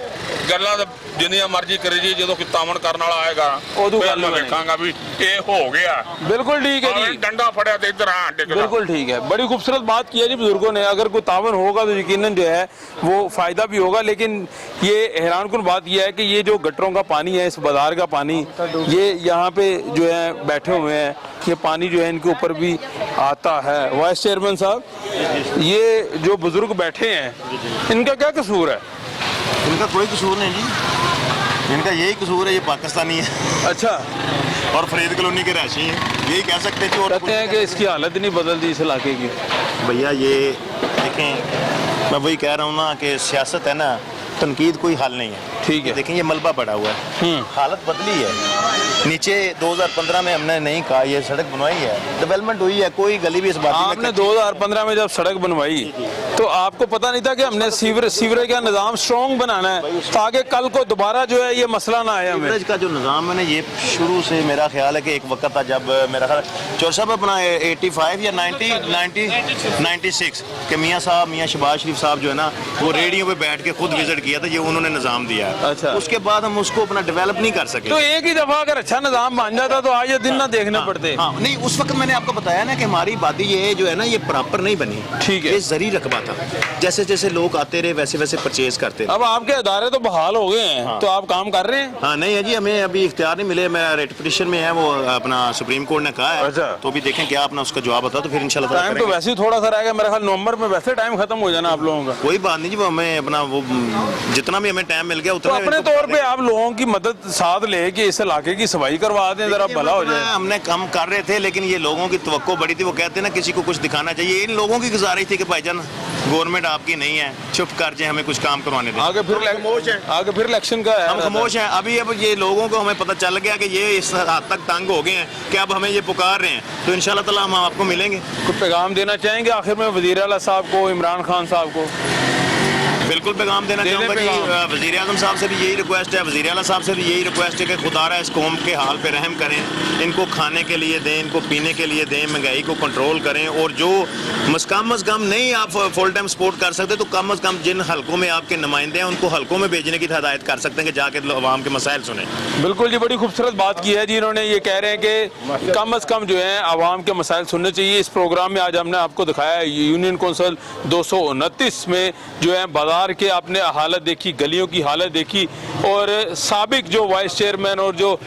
ਗੱਲਾਂ ਤਾਂ ਜਿੰਨੀਆਂ ਮਰਜ਼ੀ ਕਰੀ ਜੀ, ਜਦੋਂ ਕੋਈ ਤਾਵਣ ਕਰਨ ਵਾਲਾ ਆਏਗਾ ਉਦੋਂ ਫਿਰ ਮੈਂ ਵੇਖਾਂਗਾ ਵੀ ਇਹ ਹੋ ਗਿਆ। बिल्कुल ठीक है जी, डंडा फड़िया तो इधर हाँ डिग बिल्कुल ठीक है। बड़ी खूबसूरत बात की है जी बुजुर्गों ने। अगर कोई तावन होगा तो यकीनन जो है वो फ़ायदा भी होगा, लेकिन ये हैरान कुन बात यह है कि ये जो गटरों का पानी है, इस बाजार का पानी, ये यहाँ पे जो है बैठे हुए हैं, ये पानी जो है इनके ऊपर भी आता है। वाइस चेयरमैन साहब, ये जो बुजुर्ग बैठे हैं इनका क्या कसूर है? इनका कोई कसूर नहीं जी, इनका यही कसूर है, ये पाकिस्तानी है। अच्छा, और फरीद कॉलोनी के रहशी हैं, यही कह सकते हैं। कहते हैं कि इसकी हालत नहीं बदलती इस इलाके की। भैया ये देखें, मैं वही कह रहा हूँ ना कि सियासत है ना, तनकीद कोई हल नहीं है। ठीक है, देखें ये मलबा पड़ा हुआ है, हालत बदली है। नीचे 2015 में हमने नहीं कहा, ये सड़क बनवाई है, डेवलपमेंट हुई है, कोई गली भी इस बात में। आपने 2015 में जब सड़क बनवाई तो आपको पता नहीं था कि हमने सीवरेज का निज़ाम स्ट्रॉन्ग बनाना है ताकि कल को दोबारा जो है ये मसला ना आए हमें। सीवरेज का जो निज़ाम है ना, ये शुरू से मेरा ख्याल है कि एक वक्त था जब मेरा ख्याल चौर साहब अपना 85 या 96 के मियाँ साहब, मियाँ शहबाज शरीफ साहब जो है ना, वो रेडियो पे बैठ के खुद विजिट किया था, ये उन्होंने निज़ाम दिया है। अच्छा, उसके बाद हम उसको अपना डेवलप नहीं कर सके। तो एक ही दफा अगर अच्छा निज़ाम बन जाता तो आज ये दिन ना देखने पड़ते। हाँ, नहीं उस वक्त मैंने आपको बताया ना कि हमारी आबादी ये जो है ना, ये प्रॉपर नहीं बनी। ठीक है, ये जरी रकबा था, जैसे जैसे लोग आते रहे वैसे वैसे परचेज करते रहे। अब आपके अदारे तो बहाल हो गए हैं। हाँ। तो आप काम कर रहे हैं? हाँ, नहीं है जी, हमें अभी इख्तियार नहीं मिले। मैं रेट पिटिशन में है, वो अपना सुप्रीम कोर्ट ने कहा है। अच्छा, तो अभी देखें क्या अपना उसका जवाब होता, तो फिर इंशाल्लाह टाइम तो वैसे ही थोड़ा सा रहेगा मेरा ख्याल, नवंबर में वैसे टाइम खत्म हो जाना आप लोगों का। कोई बात नहीं जी, वो हमें अपना वो जितना भी हमें टाइम मिल गया तो उतना अपने तौर पे आप लोगों की मदद साथ ले कि इस इलाके की सफाई करवा दें, जरा भला हो जाए। हमने काम कर रहे थे, लेकिन ये लोगों की तवक्को बड़ी थी। वो कहते हैं ना, किसी को कुछ दिखाना चाहिए। इन लोगों की गुजारिश थी कि भाईजान गवर्नमेंट आपकी नहीं है, चुप कर जाए, हमें कुछ काम करवाने दें। आगे फिर इलेक्शन का है, हम खामोश हैं अभी। अब ये लोगों को हमें पता चल गया कि ये इस हद तक तंग हो गए हैं कि अब हमें ये पुकार रहे हैं, तो इंशाल्लाह ताला हम आपको मिलेंगे। कुछ पैगाम देना चाहेंगे आखिर में वज़ीर आला साहब को, इमरान खान साहब को? बिल्कुल पैगाम देना चाहूँगा जी। वज़ीर आज़म साहब से भी यही रिक्वेस्ट है, वज़ीर आला साहब से भी यही रिक्वेस्ट है कि खुदारा इस कौम के हाल पे रहम करें, इनको खाने के लिए दें, इनको पीने के लिए दें, महंगाई को कंट्रोल करें। और जो कम अज़ कम नहीं आप फुल टाइम सपोर्ट कर सकते, तो कम अज़ कम जिन हलकों में आपके नुमाइंदे हैं उनको हलकों में भेजने की हदायत कर सकते हैं कि जाके अवाम के मसाइल सुने। बिल्कुल जी, बड़ी खूबसूरत बात की है जी इन्होंने। ये कह रहे हैं कि कम अज़ कम जो है आवाम के मसाइल सुनने चाहिए। इस प्रोग्राम में आज हमने आपको दिखाया है यूनियन कौंसिल 229 में जो है बाजार के आपने हालत देखी, गलियों की हालत देखी, और साबिक जो वाइस चेयरमैन और जो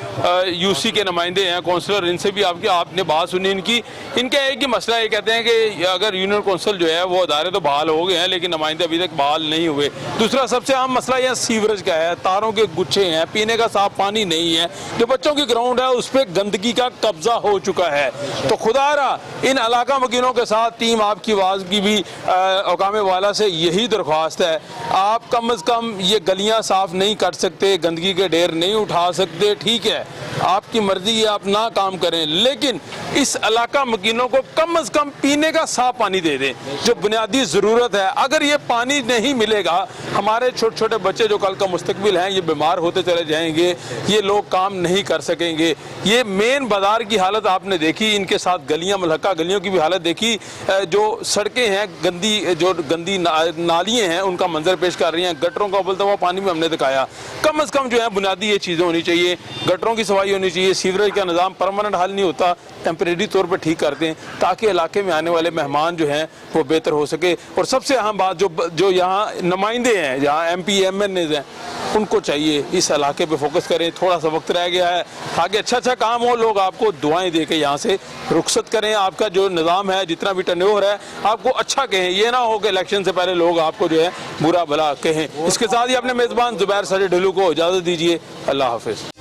यूसी के नुमाइंदे हैं, काउंसलर, इनसे भी आपने बात सुनी इनकी। इनका एक ही मसला ये कहते हैं कि अगर यूनियन कौंसिल जो है वो अदारे तो बहाल हो गए हैं, लेकिन नुमाइंदे अभी तक बहाल नहीं हुए। दूसरा सबसे अहम मसला यह सीवरेज का है, तारों के गुच्छे हैं, पीने का साफ पानी नहीं है, जो बच्चों की ग्राउंड है उस पर गंदगी का कब्जा हो चुका है। तो खुदारा इन इलाका वकीलों के साथ टीम आपकी आवाज़ की भी औकामे वाला से यही दरख्वास्त है, आप कम अज़ कम ये गलियां साफ नहीं कर सकते, गंदगी के ढेर नहीं उठा सकते, ठीक है, आपकी मर्जी है, आप ना काम करें, लेकिन इस इलाका मकीनों को कम अज़ कम पीने का साफ पानी दे दें, जो बुनियादी ज़रूरत है। अगर ये पानी नहीं मिलेगा, हमारे छोटे छोटे बच्चे जो कल का मुस्तकबिल हैं ये बीमार होते चले जाएंगे, ये लोग काम नहीं कर सकेंगे। ये मेन बाजार की हालत आपने देखी, इनके साथ गलियां, मलहका गलियों की भी हालत देखी, जो सड़कें हैं गंदी, जो गंदी नालियाँ हैं उनका मंजर पेश कर रही हैं, गटरों का उबलता हुआ पानी भी हमने दिखाया। कम अज़ कम जो है बुनियादी ये चीज़ें होनी चाहिए, गटरों की सफाई होनी चाहिए। सीवरेज का निज़ाम परमानेंट हल नहीं होता, टेम्परेरी तौर पर ठीक कर दें ताकि इलाके में आने वाले मेहमान जो हैं वो बेहतर हो सके। और सबसे अहम बात, जो यहाँ नुमाइंदे हैं, जहाँ MP MNAs हैं, उनको चाहिए इस इलाके पे फोकस करें। थोड़ा सा वक्त रह गया है, आगे अच्छा काम हो, लोग आपको दुआएं दे के यहाँ से रुखसत करें। आपका जो निज़ाम है, जितना भी टर्नओवर है, आपको अच्छा कहें, ये ना हो कि इलेक्शन से पहले लोग आपको जो है बुरा भला कहें। इसके साथ ही अपने मेज़बान ज़ुबैर साजिद ढिल्लू को इजाज़त दीजिए। अल्लाह हाफिज़।